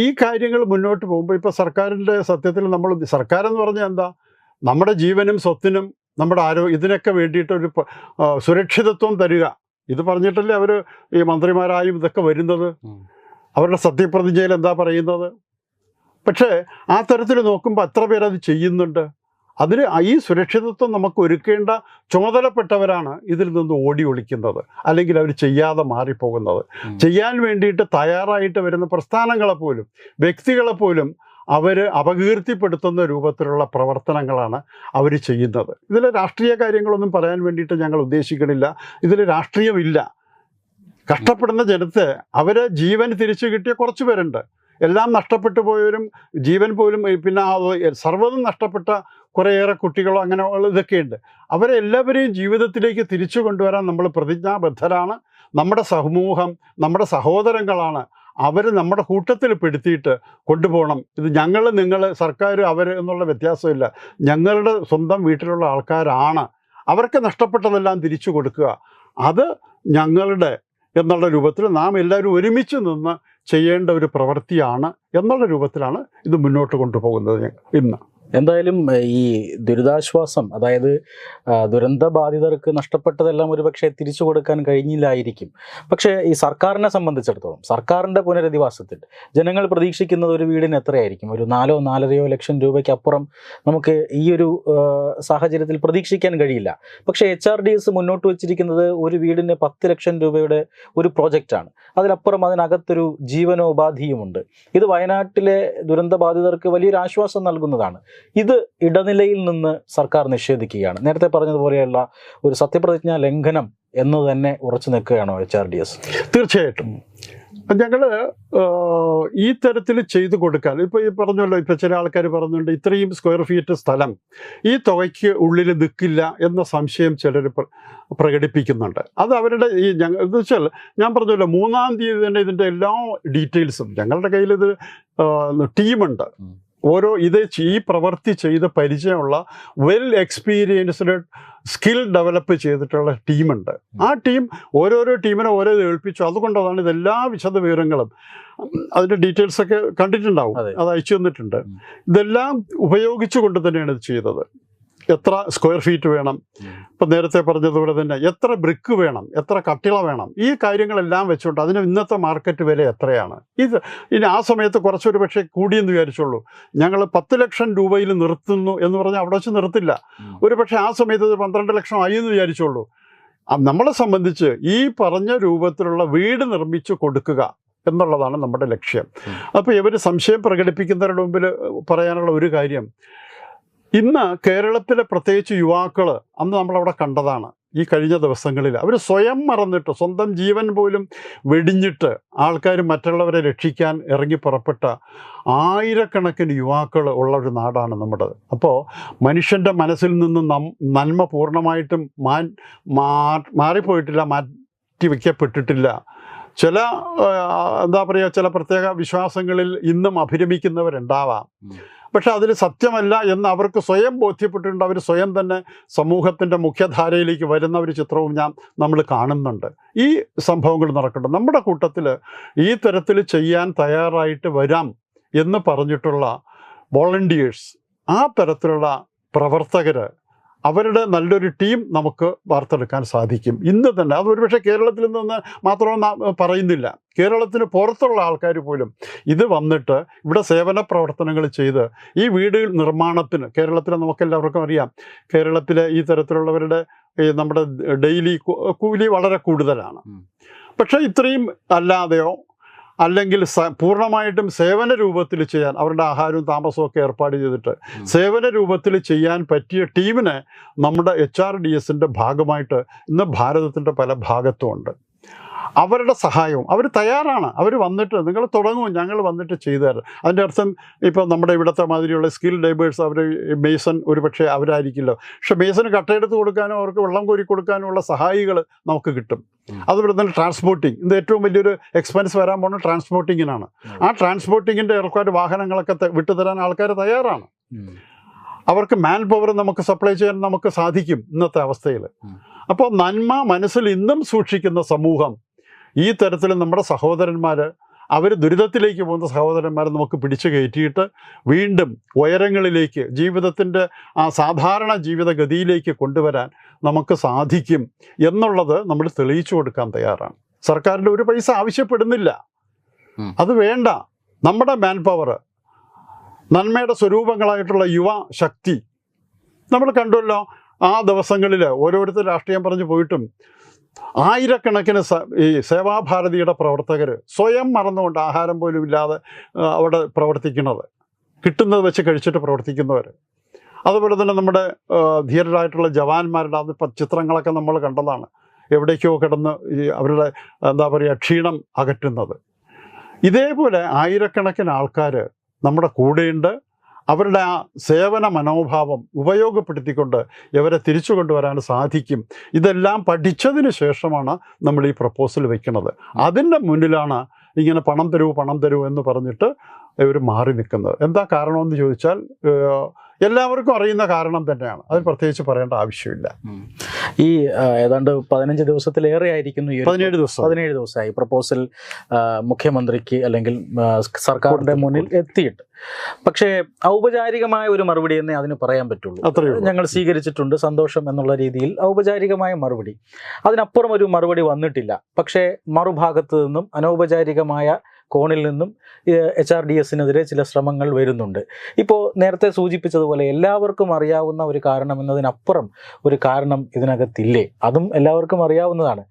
ഈ കാര്യങ്ങൾ മുന്നോട്ട് പോകുമ്പോൾ ഇപ്പോൾ സർക്കാരിൻ്റെ സത്യത്തിൽ നമ്മൾ സർക്കാരെന്ന് പറഞ്ഞാൽ എന്താ? നമ്മുടെ ജീവനും സ്വത്തിനും നമ്മുടെ ഇതിനൊക്കെ വേണ്ടിയിട്ടൊരു സുരക്ഷിതത്വം തരിക. ഇത് പറഞ്ഞിട്ടല്ലേ അവർ ഈ മന്ത്രിമാരായും ഇതൊക്കെ വരുന്നത്. അവരുടെ സത്യപ്രതിജ്ഞയിൽ എന്താ പറയുന്നത്? പക്ഷേ ആ തരത്തിൽ നോക്കുമ്പോൾ എത്ര പേരത് ചെയ്യുന്നുണ്ട്? അതിന് ഈ സുരക്ഷിതത്വം നമുക്ക് ഒരുക്കേണ്ട ചുമതലപ്പെട്ടവരാണ് ഇതിൽ നിന്ന് ഓടി ഒളിക്കുന്നത്, അല്ലെങ്കിൽ അവർ ചെയ്യാതെ മാറിപ്പോകുന്നത്. ചെയ്യാൻ വേണ്ടിയിട്ട് തയ്യാറായിട്ട് വരുന്ന പ്രസ്ഥാനങ്ങളെപ്പോലും വ്യക്തികളെപ്പോലും അവർ അപകീർത്തിപ്പെടുത്തുന്ന രൂപത്തിലുള്ള പ്രവർത്തനങ്ങളാണ് അവർ ചെയ്യുന്നത്. ഇതിൽ രാഷ്ട്രീയ കാര്യങ്ങളൊന്നും പറയാൻ വേണ്ടിയിട്ട് ഞങ്ങൾ ഉദ്ദേശിക്കണില്ല. ഇതിൽ രാഷ്ട്രീയമില്ല. കഷ്ടപ്പെടുന്ന ജനത്തെ അവരെ ജീവൻ തിരിച്ചു കിട്ടിയ കുറച്ച് പേരുണ്ട്. എല്ലാം നഷ്ടപ്പെട്ടു പോയവരും ജീവൻ പോലും പിന്നെ സർവ്വതും നഷ്ടപ്പെട്ട കുറേയേറെ കുട്ടികളോ അങ്ങനെ ഇതൊക്കെയുണ്ട്. അവരെ എല്ലാവരെയും ജീവിതത്തിലേക്ക് തിരിച്ചു കൊണ്ടുവരാൻ നമ്മൾ പ്രതിജ്ഞാബദ്ധരാണ്. നമ്മുടെ സമൂഹം നമ്മുടെ സഹോദരങ്ങളാണ്. അവർ നമ്മുടെ കൂട്ടത്തിൽ പെടുത്തിയിട്ട് കൊണ്ടുപോകണം. ഇത് ഞങ്ങൾ നിങ്ങൾ സർക്കാർ അവർ എന്നുള്ള വ്യത്യാസമില്ല. ഞങ്ങളുടെ സ്വന്തം വീട്ടിലുള്ള ആൾക്കാരാണ്. അവർക്ക് നഷ്ടപ്പെട്ടതെല്ലാം തിരിച്ചു കൊടുക്കുക, അത് ഞങ്ങളുടെ എന്നുള്ള രൂപത്തിൽ നാം എല്ലാവരും ഒരുമിച്ച് നിന്ന് ചെയ്യേണ്ട ഒരു പ്രവൃത്തിയാണ് എന്നുള്ള രൂപത്തിലാണ് ഇത് മുന്നോട്ട് കൊണ്ടുപോകുന്നത് ഇന്ന്. എന്തായാലും ഈ ദുരിതാശ്വാസം, അതായത് ദുരന്ത ബാധിതർക്ക് നഷ്ടപ്പെട്ടതെല്ലാം ഒരുപക്ഷെ തിരിച്ചു കൊടുക്കാൻ കഴിഞ്ഞില്ലായിരിക്കും. പക്ഷേ ഈ സർക്കാരിനെ സംബന്ധിച്ചിടത്തോളം, സർക്കാരിൻ്റെ പുനരധിവാസത്തിൽ ജനങ്ങൾ പ്രതീക്ഷിക്കുന്നത് ഒരു വീടിന് എത്രയായിരിക്കും? ഒരു 4-4.5 ലക്ഷം രൂപയ്ക്ക് അപ്പുറം നമുക്ക് ഈ ഒരു സാഹചര്യത്തിൽ പ്രതീക്ഷിക്കാൻ കഴിയില്ല. പക്ഷേ HRDS മുന്നോട്ട് വച്ചിരിക്കുന്നത് ഒരു വീടിന് 10 ലക്ഷം രൂപയുടെ ഒരു പ്രോജക്റ്റാണ്. അതിലപ്പുറം അതിനകത്തൊരു ജീവനോപാധിയുമുണ്ട്. ഇത് വയനാട്ടിലെ ദുരന്ത ബാധിതർക്ക് വലിയൊരു ആശ്വാസം നൽകുന്നതാണ്. ഇത് ഇടനിലയിൽ നിന്ന് സർക്കാർ നിഷേധിക്കുകയാണ്. നേരത്തെ പറഞ്ഞതുപോലെയുള്ള ഒരു സത്യപ്രതിജ്ഞാ ലംഘനം എന്ന് തന്നെ ഉറച്ചു നിൽക്കുകയാണോ HRDS? തീർച്ചയായിട്ടും ഞങ്ങൾ ഈ തരത്തിൽ ചെയ്തു കൊടുക്കാൻ, ഇപ്പോൾ ഈ പറഞ്ഞല്ലോ, ഇപ്പോൾ ചില ആൾക്കാർ പറഞ്ഞുകൊണ്ട് ഇത്രയും സ്ക്വയർ ഫീറ്റ് സ്ഥലം ഈ തുകയ്ക്ക് ഉള്ളിൽ നിൽക്കില്ല എന്ന സംശയം ചിലർ പ്രകടിപ്പിക്കുന്നുണ്ട്. അത് അവരുടെ എന്ന് വെച്ചാൽ ഞാൻ പറഞ്ഞല്ലോ, 3-ാം തീയതി തന്നെ ഇതിൻ്റെ എല്ലാ ഡീറ്റെയിൽസും ഞങ്ങളുടെ കയ്യിൽ ഇത് ടീമുണ്ട്. ഓരോ ഈ പ്രവൃത്തി ചെയ്ത് പരിചയമുള്ള വെൽ എക്സ്പീരിയൻസ്ഡ് സ്കിൽ ഡെവലപ്പ് ചെയ്തിട്ടുള്ള ടീമുണ്ട്. ആ ടീം ഓരോരോ ടീമിനെ ഓരോ ഏൽപ്പിച്ചു. അതുകൊണ്ടാണ് ഇതെല്ലാ വിശദ വിവരങ്ങളും അതിൻ്റെ ഡീറ്റെയിൽസൊക്കെ കണ്ടിട്ടുണ്ടാവും, അത് അയച്ചു തന്നിട്ടുണ്ട്. ഇതെല്ലാം ഉപയോഗിച്ചു കൊണ്ട് തന്നെയാണ് ഇത് ചെയ്തത്. എത്ര സ്ക്വയർ ഫീറ്റ് വേണം, ഇപ്പം നേരത്തെ പറഞ്ഞതുപോലെ തന്നെ എത്ര ബ്രിക്ക് വേണം, എത്ര കട്ടിള വേണം, ഈ കാര്യങ്ങളെല്ലാം വെച്ചുകൊണ്ട് അതിന് ഇന്നത്തെ മാർക്കറ്റ് വില എത്രയാണ്. ഇനി ആ സമയത്ത് കുറച്ചൊരു പക്ഷേ കൂടിയെന്ന് വിചാരിച്ചുള്ളൂ. ഞങ്ങൾ 10 ലക്ഷം രൂപയിൽ നിർത്തുന്നു എന്ന് പറഞ്ഞാൽ അവിടെ വെച്ച് നിർത്തില്ല. ഒരു പക്ഷേ ആ സമയത്ത് 12 ലക്ഷം ആയി എന്ന് വിചാരിച്ചുള്ളൂ. നമ്മളെ സംബന്ധിച്ച് ഈ പറഞ്ഞ രൂപത്തിലുള്ള വീട് നിർമ്മിച്ചു കൊടുക്കുക എന്നുള്ളതാണ് നമ്മുടെ ലക്ഷ്യം. അപ്പോൾ ഇവർ സംശയം പ്രകടിപ്പിക്കുന്നവരുടെ മുമ്പിൽ പറയാനുള്ള ഒരു കാര്യം, ഇന്ന് കേരളത്തിലെ പ്രത്യേകിച്ച് യുവാക്കൾ, അന്ന് നമ്മളവിടെ കണ്ടതാണ് ഈ കഴിഞ്ഞ ദിവസങ്ങളിൽ, അവർ സ്വയം മറന്നിട്ട് സ്വന്തം ജീവൻ പോലും വെടിഞ്ഞിട്ട് ആൾക്കാർ മറ്റുള്ളവരെ രക്ഷിക്കാൻ ഇറങ്ങി പുറപ്പെട്ട ആയിരക്കണക്കിന് യുവാക്കൾ ഉള്ള ഒരു നാടാണ് നമ്മുടേത്. അപ്പോൾ മനുഷ്യൻ്റെ മനസ്സിൽ നിന്ന് നന്മ പൂർണ്ണമായിട്ടും മാറിപ്പോയിട്ടില്ല, മാറ്റി വയ്ക്കപ്പെട്ടിട്ടില്ല. ചില എന്താ പറയുക, ചില പ്രത്യേക വിശ്വാസങ്ങളിൽ ഇന്നും അഭിരമിക്കുന്നവരുണ്ടാവാം. പക്ഷെ അതിൽ സത്യമല്ല എന്ന് അവർക്ക് സ്വയം ബോധ്യപ്പെട്ടിട്ടുണ്ട്. അവർ സ്വയം തന്നെ സമൂഹത്തിൻ്റെ മുഖ്യധാരയിലേക്ക് വരുന്ന ഒരു ചിത്രവും നമ്മൾ കാണുന്നുണ്ട്. ഈ സംഭവങ്ങൾ നടക്കുന്നുണ്ട്. നമ്മുടെ കൂട്ടത്തിൽ ഈ തരത്തിൽ ചെയ്യാൻ തയ്യാറായിട്ട് വരാം എന്ന് പറഞ്ഞിട്ടുള്ള വോളണ്ടിയേഴ്സ്, ആ തരത്തിലുള്ള പ്രവർത്തകർ, അവരുടെ നല്ലൊരു ടീം നമുക്ക് വാർത്തെടുക്കാൻ സാധിക്കും ഇന്ന് തന്നെ. അത് ഒരുപക്ഷെ കേരളത്തിൽ നിന്ന് മാത്രമൊന്നും പറയുന്നില്ല, കേരളത്തിന് പുറത്തുള്ള ആൾക്കാർ പോലും ഇത് വന്നിട്ട് ഇവിടെ സേവന പ്രവർത്തനങ്ങൾ ചെയ്ത് ഈ വീട് നിർമ്മാണത്തിന്, കേരളത്തിൽ നമുക്കെല്ലാവർക്കും അറിയാം, കേരളത്തിലെ ഈ തരത്തിലുള്ളവരുടെ നമ്മുടെ ഡെയിലി കൂലി വളരെ കൂടുതലാണ്. പക്ഷേ ഇത്രയും അല്ലാതെയോ അല്ലെങ്കിൽ പൂർണ്ണമായിട്ടും സേവന രൂപത്തിൽ ചെയ്യാൻ, അവരുടെ ആഹാരവും താമസവും ഒക്കെ ഏർപ്പാട് ചെയ്തിട്ട് സേവന രൂപത്തിൽ ചെയ്യാൻ പറ്റിയ ടീമിനെ നമ്മുടെ HRDSൻ്റെ ഭാഗമായിട്ട് ഇന്ന് ഭാരതത്തിൻ്റെ പല ഭാഗത്തും ഉണ്ട്. അവരുടെ സഹായവും അവർ തയ്യാറാണ്. അവർ വന്നിട്ട് നിങ്ങൾ തുടങ്ങും, ഞങ്ങൾ വന്നിട്ട് ചെയ്തു തരാം. അതിൻ്റെ അർത്ഥം ഇപ്പോൾ നമ്മുടെ ഇവിടുത്തെ മാതിരിയുള്ള സ്കിൽ ലേബേഴ്സ്, അവർ മേസൺ ഒരു പക്ഷേ അവരായിരിക്കില്ല, പക്ഷെ മേസന് കട്ടയെടുത്ത് കൊടുക്കാനും അവർക്ക് വെള്ളം കോരി കൊടുക്കാനുമുള്ള സഹായികൾ നമുക്ക് കിട്ടും. അതുപോലെ തന്നെ ട്രാൻസ്പോർട്ടിങ്, ഇത് ഏറ്റവും വലിയൊരു എക്സ്പെൻസ് വരാൻ പോകുന്നത് ട്രാൻസ്പോർട്ടിങ്ങിനാണ്. ആ ട്രാൻസ്പോർട്ടിങ്ങിൻ്റെ ഏർക്കാർ വാഹനങ്ങളൊക്കെ വിട്ടുതരാൻ ആൾക്കാർ തയ്യാറാണ്. അവർക്ക് മാൻ പവർ നമുക്ക് സപ്ലൈ ചെയ്യാൻ നമുക്ക് സാധിക്കും ഇന്നത്തെ അവസ്ഥയിൽ. അപ്പോൾ നന്മ മനസ്സിൽ ഇന്നും സൂക്ഷിക്കുന്ന സമൂഹം, ഈ തരത്തിൽ നമ്മുടെ സഹോദരന്മാർ, അവർ ദുരിതത്തിലേക്ക് പോകുന്ന സഹോദരന്മാരെ നമുക്ക് പിടിച്ചു കയറ്റിയിട്ട് വീണ്ടും ഉയരങ്ങളിലേക്ക്, ജീവിതത്തിൻ്റെ ആ സാധാരണ ജീവിതഗതിയിലേക്ക് കൊണ്ടുവരാൻ നമുക്ക് സാധിക്കും എന്നുള്ളത് നമ്മൾ തെളിയിച്ചു കൊടുക്കാൻ തയ്യാറാണ്. സർക്കാരിൻ്റെ ഒരു പൈസ ആവശ്യപ്പെടുന്നില്ല, അത് വേണ്ട. നമ്മുടെ മാൻ പവർ, നന്മയുടെ സ്വരൂപങ്ങളായിട്ടുള്ള യുവ ശക്തി നമ്മൾ കണ്ടുവല്ലോ. ആ ദിവസങ്ങളിൽ ഓരോരുത്തർ രാഷ്ട്രീയം പറഞ്ഞു പോയിട്ടും ആയിരക്കണക്കിന് ഈ സേവാഭാരതിയുടെ പ്രവർത്തകർ സ്വയം മറന്നുകൊണ്ട് ആഹാരം പോലും ഇല്ലാതെ അവിടെ പ്രവർത്തിക്കുന്നത്, കിട്ടുന്നത് വെച്ച് കഴിച്ചിട്ട് പ്രവർത്തിക്കുന്നവർ. അതുപോലെ തന്നെ നമ്മുടെ ധീരരായിട്ടുള്ള ജവാന്മാരുടെ അത് ചിത്രങ്ങളൊക്കെ നമ്മൾ കണ്ടതാണ്, എവിടേക്കോ കിടന്ന് ഈ അവരുടെ എന്താ പറയുക ക്ഷീണം അകറ്റുന്നത്. ഇതേപോലെ ആയിരക്കണക്കിന് ആൾക്കാർ നമ്മുടെ കൂടെയുണ്ട്. അവരുടെ ആ സേവന മനോഭാവം ഉപയോഗപ്പെടുത്തിക്കൊണ്ട് ഇവരെ തിരിച്ചു കൊണ്ടുവരാൻ സാധിക്കും. ഇതെല്ലാം പഠിച്ചതിന് ശേഷമാണ് നമ്മൾ ഈ പ്രപ്പോസൽ വയ്ക്കുന്നത്. അതിൻ്റെ മുന്നിലാണ് ഇങ്ങനെ പണം തരൂ എന്ന് പറഞ്ഞിട്ട് ഇവർ മാറി നിൽക്കുന്നത്. എന്താ കാരണമെന്ന് ചോദിച്ചാൽ എല്ലാവർക്കും അറിയുന്ന കാരണം തന്നെയാണ്, അതിൽ പ്രത്യേകിച്ച് പറയേണ്ട ആവശ്യമില്ല. ഈ ഏതാണ്ട് 15 ദിവസത്തിലേറെ ആയിരിക്കുന്നു, 17 ദിവസമായി പ്രപ്പോസൽ മുഖ്യമന്ത്രിക്ക് അല്ലെങ്കിൽ സർക്കാരിന്റെ മുന്നിൽ എത്തിയിട്ട്. പക്ഷേ ഔപചാരികമായ ഒരു മറുപടി എന്നേ അതിന് പറയാൻ പറ്റുള്ളൂ. ഞങ്ങൾ സ്വീകരിച്ചിട്ടുണ്ട്, സന്തോഷം എന്നുള്ള രീതിയിൽ ഔപചാരികമായ മറുപടി. അതിനപ്പുറം ഒരു മറുപടി വന്നിട്ടില്ല. പക്ഷേ മറുഭാഗത്ത് നിന്നും അനൗപചാരികമായ കോണിൽ നിന്നും HRDSനെതിരെ ചില ശ്രമങ്ങൾ വരുന്നുണ്ട്. ഇപ്പോൾ നേരത്തെ സൂചിപ്പിച്ചതുപോലെ എല്ലാവർക്കും അറിയാവുന്ന ഒരു കാരണം എന്നതിനപ്പുറം ഒരു കാരണം ഇതിനകത്തില്ലേ? അതും എല്ലാവർക്കും അറിയാവുന്നതാണ്.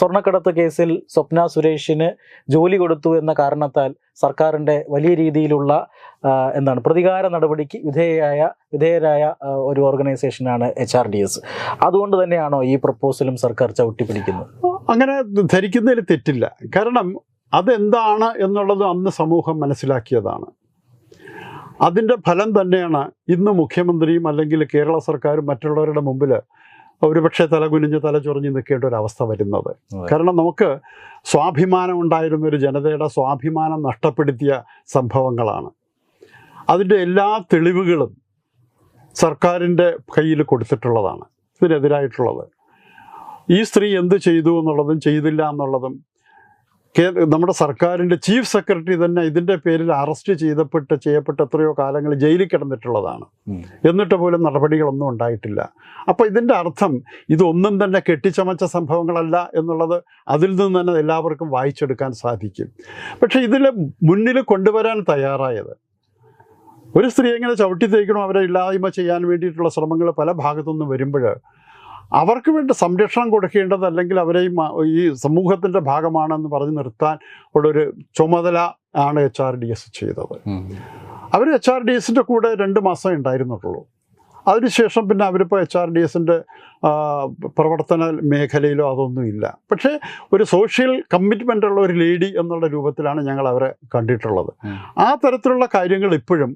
സ്വർണ്ണക്കടത്ത് കേസിൽ സ്വപ്ന സുരേഷിന് ജോലി കൊടുത്തു എന്ന കാരണത്താൽ സർക്കാരിൻ്റെ വലിയ രീതിയിലുള്ള പ്രതികാര നടപടിക്ക് വിധേയരായ ഒരു ഓർഗനൈസേഷനാണ് HRDS. അതുകൊണ്ട് തന്നെയാണോ ഈ പ്രപ്പോസലും സർക്കാർ ചവിട്ടിപ്പിടിക്കുന്നത്? അങ്ങനെ ധരിക്കുന്നതിൽ തെറ്റില്ല. കാരണം അതെന്താണ് എന്നുള്ളത് അന്ന് സമൂഹം മനസ്സിലാക്കിയതാണ്. അതിൻ്റെ ഫലം തന്നെയാണ് ഇന്ന് മുഖ്യമന്ത്രിയും അല്ലെങ്കിൽ കേരള സർക്കാരും മറ്റുള്ളവരുടെ മുമ്പിൽ ഒരുപക്ഷെ തലകുനിഞ്ഞ് തലചൊറിഞ്ഞ് നിൽക്കേണ്ട ഒരു അവസ്ഥ വരുന്നത്. കാരണം നമുക്ക് സ്വാഭിമാനം ഉണ്ടായിരുന്ന ഒരു ജനതയുടെ സ്വാഭിമാനം നഷ്ടപ്പെടുത്തിയ സംഭവങ്ങളാണ്. അതിൻ്റെ എല്ലാ തെളിവുകളും സർക്കാരിൻ്റെ കയ്യിൽ കൊടുത്തിട്ടുള്ളതാണ് ഇതിനെതിരായിട്ടുള്ളത്. ഈ സ്ത്രീ എന്ത് ചെയ്തു എന്നുള്ളതും ചെയ്തില്ല എന്നുള്ളതും നമ്മുടെ സർക്കാരിൻ്റെ ചീഫ് സെക്രട്ടറി തന്നെ ഇതിൻ്റെ പേരിൽ അറസ്റ്റ് ചെയ്യപ്പെട്ട് എത്രയോ കാലങ്ങൾ ജയിലിൽ കിടന്നിട്ടുള്ളതാണ്. എന്നിട്ട് പോലും നടപടികളൊന്നും ഉണ്ടായിട്ടില്ല. അപ്പോൾ ഇതിൻ്റെ അർത്ഥം ഇതൊന്നും തന്നെ കെട്ടിച്ചമച്ച സംഭവങ്ങളല്ല എന്നുള്ളത് അതിൽ നിന്ന് തന്നെ എല്ലാവർക്കും വായിച്ചെടുക്കാൻ സാധിക്കും. പക്ഷേ ഇതിൽ മുന്നിൽ കൊണ്ടുവരാൻ തയ്യാറായത് ഒരു സ്ത്രീ എങ്ങനെ ചവിട്ടി തേക്കണം, അവരെ ഇല്ലായ്മ ചെയ്യാൻ വേണ്ടിയിട്ടുള്ള ശ്രമങ്ങൾ പല ഭാഗത്തുനിന്നും വരുമ്പോൾ അവർക്ക് വേണ്ടി സംരക്ഷണം കൊടുക്കേണ്ടത് അല്ലെങ്കിൽ അവരെയും ഈ സമൂഹത്തിൻ്റെ ഭാഗമാണെന്ന് പറഞ്ഞ് നിർത്താൻ ഉള്ളൊരു ചുമതല ആണ് HRDS ചെയ്തത്. അവർ HRDSൻ്റെ കൂടെ 2 മാസം ഉണ്ടായിരുന്നുള്ളൂ. അതിനുശേഷം പിന്നെ അവരിപ്പോൾ HRDSൻ്റെ പ്രവർത്തന മേഖലയിലോ അതൊന്നുമില്ല. പക്ഷേ ഒരു സോഷ്യൽ കമ്മിറ്റ്മെൻ്റ് ഉള്ള ഒരു ലേഡി എന്നുള്ള രൂപത്തിലാണ് ഞങ്ങൾ അവരെ കണ്ടിട്ടുള്ളത്. ആ തരത്തിലുള്ള കാര്യങ്ങൾ ഇപ്പോഴും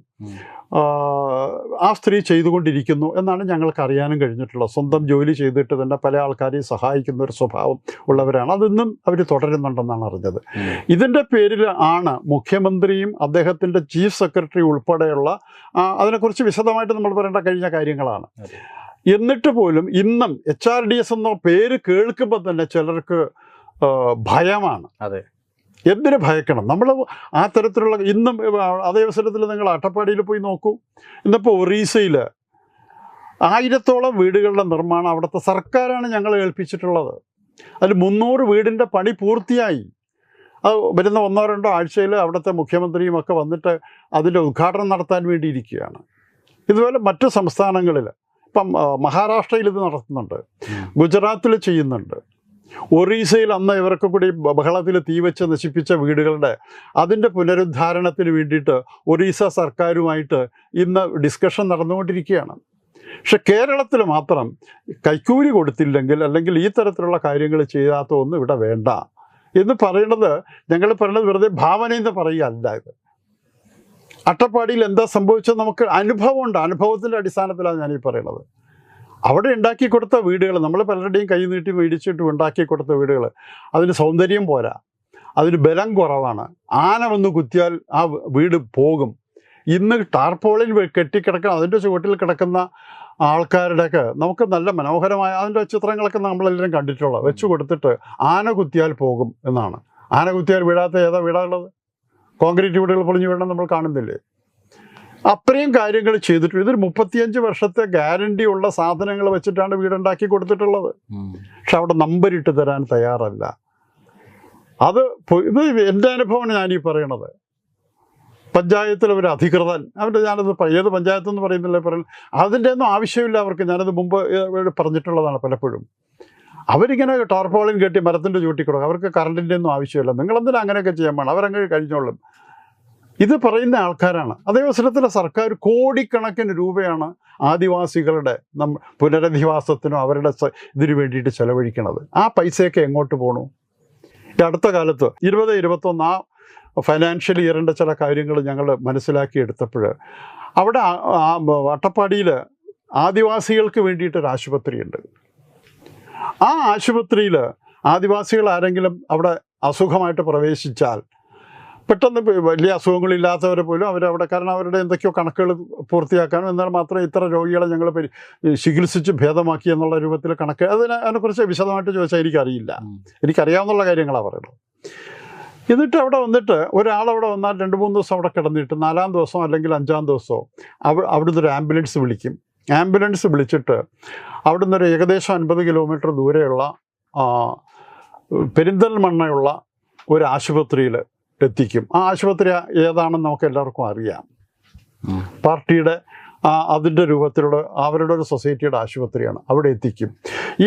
ആ സ്ത്രീ ചെയ്തുകൊണ്ടിരിക്കുന്നു എന്നാണ് ഞങ്ങൾക്ക് അറിയാനും കഴിഞ്ഞിട്ടുള്ളത്. സ്വന്തം ജോലി ചെയ്തിട്ട് തന്നെ പല ആൾക്കാരെയും സഹായിക്കുന്ന ഒരു സ്വഭാവം ഉള്ളവരാണ്. അതൊന്നും അവർ തുടരുന്നുണ്ടെന്നാണ് അറിഞ്ഞത്. ഇതിൻ്റെ പേരിൽ ആണ് മുഖ്യമന്ത്രിയും അദ്ദേഹത്തിൻ്റെ ചീഫ് സെക്രട്ടറി ഉൾപ്പെടെയുള്ള അതിനെക്കുറിച്ച് വിശദമായിട്ട് നമ്മൾ പറയേണ്ട കഴിഞ്ഞ കാര്യങ്ങളാണ്. എന്നിട്ട് പോലും ഇന്നും HRDS എന്ന പേര് കേൾക്കുമ്പോൾ തന്നെ ചിലർക്ക് ഭയമാണ്. അതെ, എന്തിനു ഭയക്കണം? നമ്മൾ ആ തരത്തിലുള്ള ഇന്നും അതേ അവസരത്തിൽ നിങ്ങൾ അട്ടപ്പാടിയിൽ പോയി നോക്കൂ. ഇന്നിപ്പോൾ ഒറീസയിൽ 1000-ഓളം വീടുകളുടെ നിർമ്മാണം അവിടുത്തെ സർക്കാരാണ് ഞങ്ങൾ ഏൽപ്പിച്ചിട്ടുള്ളത്. അതിൽ 300 വീടിൻ്റെ പണി പൂർത്തിയായി. അത് വരുന്ന 1-2 ആഴ്ചയിൽ അവിടുത്തെ മുഖ്യമന്ത്രിയും ഒക്കെ വന്നിട്ട് അതിൻ്റെ ഉദ്ഘാടനം നടത്താൻ വേണ്ടിയിരിക്കുകയാണ്. ഇതുപോലെ മറ്റു സംസ്ഥാനങ്ങളിൽ ഇപ്പം മഹാരാഷ്ട്രയിൽ ഇത് നടത്തുന്നുണ്ട്, ഗുജറാത്തിൽ ചെയ്യുന്നുണ്ട്. ഒറീസയിൽ അന്ന് ഇവർക്ക് കൂടി ബഹളത്തിൽ തീവച്ച് നശിപ്പിച്ച വീടുകളുടെ അതിൻ്റെ പുനരുദ്ധാരണത്തിന് വേണ്ടിയിട്ട് ഒറീസ സർക്കാരുമായിട്ട് ഇന്ന് ഡിസ്കഷൻ നടന്നുകൊണ്ടിരിക്കുകയാണ്. പക്ഷെ കേരളത്തിൽ മാത്രം കൈക്കൂലി കൊടുത്തില്ലെങ്കിൽ അല്ലെങ്കിൽ ഈ തരത്തിലുള്ള കാര്യങ്ങൾ ചെയ്യാത്ത ഒന്നും ഇവിടെ വേണ്ട എന്ന് പറയുന്നത് ഞങ്ങൾ പറയുന്നത് വെറുതെ ഭാവനയെന്ന് പറയുകയല്ല. ഇത് അട്ടപ്പാടിയിൽ എന്താ സംഭവിച്ചത് നമുക്ക് അനുഭവമുണ്ട്. അനുഭവത്തിൻ്റെ അടിസ്ഥാനത്തിലാണ് ഞാനീ പറയുന്നത്. അവിടെ ഉണ്ടാക്കി കൊടുത്ത വീടുകൾ, നമ്മൾ പലരുടെയും കൈ നീട്ടി മേടിച്ചിട്ട് ഉണ്ടാക്കി കൊടുത്ത വീടുകൾ, അതിന് സൗന്ദര്യം പോരാ, അതിന് ബലം കുറവാണ്. ആന വന്ന് കുത്തിയാൽ ആ വീട് പോകും. ഇന്ന് ടാർപോളിൽ കെട്ടിക്കിടക്കുന്ന അതിൻ്റെ ചുവട്ടിൽ കിടക്കുന്ന ആൾക്കാരുടെയൊക്കെ നമുക്ക് നല്ല മനോഹരമായ അതിൻ്റെ ചിത്രങ്ങളൊക്കെ നമ്മളെല്ലാവരും കണ്ടിട്ടുള്ളത് വെച്ച് കൊടുത്തിട്ട് ആന കുത്തിയാൽ പോകും എന്നാണ്. ആന കുത്തിയാൽ വീഴാത്ത ഏതാ വീടാനുള്ളത്? കോൺക്രീറ്റ് വീടുകൾ പൊളിഞ്ഞു വീഴണം നമ്മൾ കാണുന്നില്ലേ? അത്രയും കാര്യങ്ങൾ ചെയ്തിട്ടുണ്ട്. ഇതൊരു 35 വർഷത്തെ ഗ്യാരണ്ടി ഉള്ള സാധനങ്ങൾ വെച്ചിട്ടാണ് വീടുണ്ടാക്കി കൊടുത്തിട്ടുള്ളത്. പക്ഷെ അവിടെ നമ്പരിട്ട് തരാൻ തയ്യാറല്ല. ഇത് എൻ്റെ അനുഭവമാണ് ഞാനീ പറയണത്. പഞ്ചായത്തിൽ ഒരു അധികൃതൻ ഞാനത് ഏത് പഞ്ചായത്തെന്ന് പറയുന്നില്ല പറയുന്നത്, അതിൻ്റെ ഒന്നും ആവശ്യമില്ല അവർക്ക്. ഞാനത് മുമ്പ് പറഞ്ഞിട്ടുള്ളതാണ് പലപ്പോഴും. അവരിങ്ങനെ ടാർപോളിൻ കെട്ടി മരത്തിൻ്റെ ചൂട്ടി കൊടുക്കും. അവർക്ക് കറണ്ടിൻ്റെ ഒന്നും ആവശ്യമില്ല. നിങ്ങളെന്തിനാ അങ്ങനെയൊക്കെ ചെയ്യാൻ വേണം, അവരങ്ങനെ കഴിഞ്ഞോളും. ഇത് പറയുന്ന ആൾക്കാരാണ്. അതേ അവസരത്തിൽ സർക്കാർ കോടിക്കണക്കിന് രൂപയാണ് ആദിവാസികളുടെ പുനരധിവാസത്തിനും അവരുടെ ഇതിനു വേണ്ടിയിട്ട് ചെലവഴിക്കുന്നത്. ആ പൈസയൊക്കെ എങ്ങോട്ട് പോകണു? ഈ അടുത്ത കാലത്ത് 2021 ആ ഫൈനാൻഷ്യൽ ഇയറിൻ്റെ ചില കാര്യങ്ങൾ ഞങ്ങൾ മനസ്സിലാക്കിയെടുത്തപ്പോൾ അവിടെ അട്ടപ്പാടിയിൽ ആദിവാസികൾക്ക് വേണ്ടിയിട്ടൊരു ആശുപത്രിയുണ്ട്. ആ ആശുപത്രിയിൽ ആദിവാസികൾ ആരെങ്കിലും അവിടെ അസുഖമായിട്ട് പ്രവേശിച്ചാൽ പെട്ടെന്ന് വലിയ അസുഖങ്ങളില്ലാത്തവരെ പോലും അവരവിടെ, കാരണം അവരുടെ എന്തൊക്കെയോ കണക്കുകൾ പൂർത്തിയാക്കാനും, എന്നാൽ മാത്രമേ ഇത്ര രോഗികളെ ഞങ്ങൾ ചികിത്സിച്ച് ഭേദമാക്കി എന്നുള്ള രൂപത്തിൽ കണക്ക്, അതിനെക്കുറിച്ച് വിശദമായിട്ട് ചോദിച്ചാൽ എനിക്കറിയില്ല. എനിക്കറിയാവുന്ന കാര്യങ്ങളാണ് പറയുന്നത്. എന്നിട്ട് അവിടെ വന്നിട്ട് ഒരാളവിടെ വന്നാൽ 2-3 ദിവസം അവിടെ കിടന്നിട്ട് 4-ാം ദിവസം അല്ലെങ്കിൽ 5-ാം ദിവസമോ അവിടുന്ന് ഒരു ആംബുലൻസ് വിളിക്കും. ആംബുലൻസ് വിളിച്ചിട്ട് അവിടുന്ന് ഒരു ഏകദേശം 50 കിലോമീറ്റർ ദൂരെയുള്ള പെരിന്തൽമണ്ണയുള്ള ഒരു ആശുപത്രിയിൽ എത്തിക്കും. ആ ആശുപത്രി ഏതാണെന്ന് നമുക്ക് എല്ലാവർക്കും അറിയാം. പാർട്ടിയുടെ അതിൻ്റെ രൂപത്തിലുള്ള അവരുടെ ഒരു സൊസൈറ്റിയുടെ ആശുപത്രിയാണ്. അവിടെ എത്തിക്കും. ഈ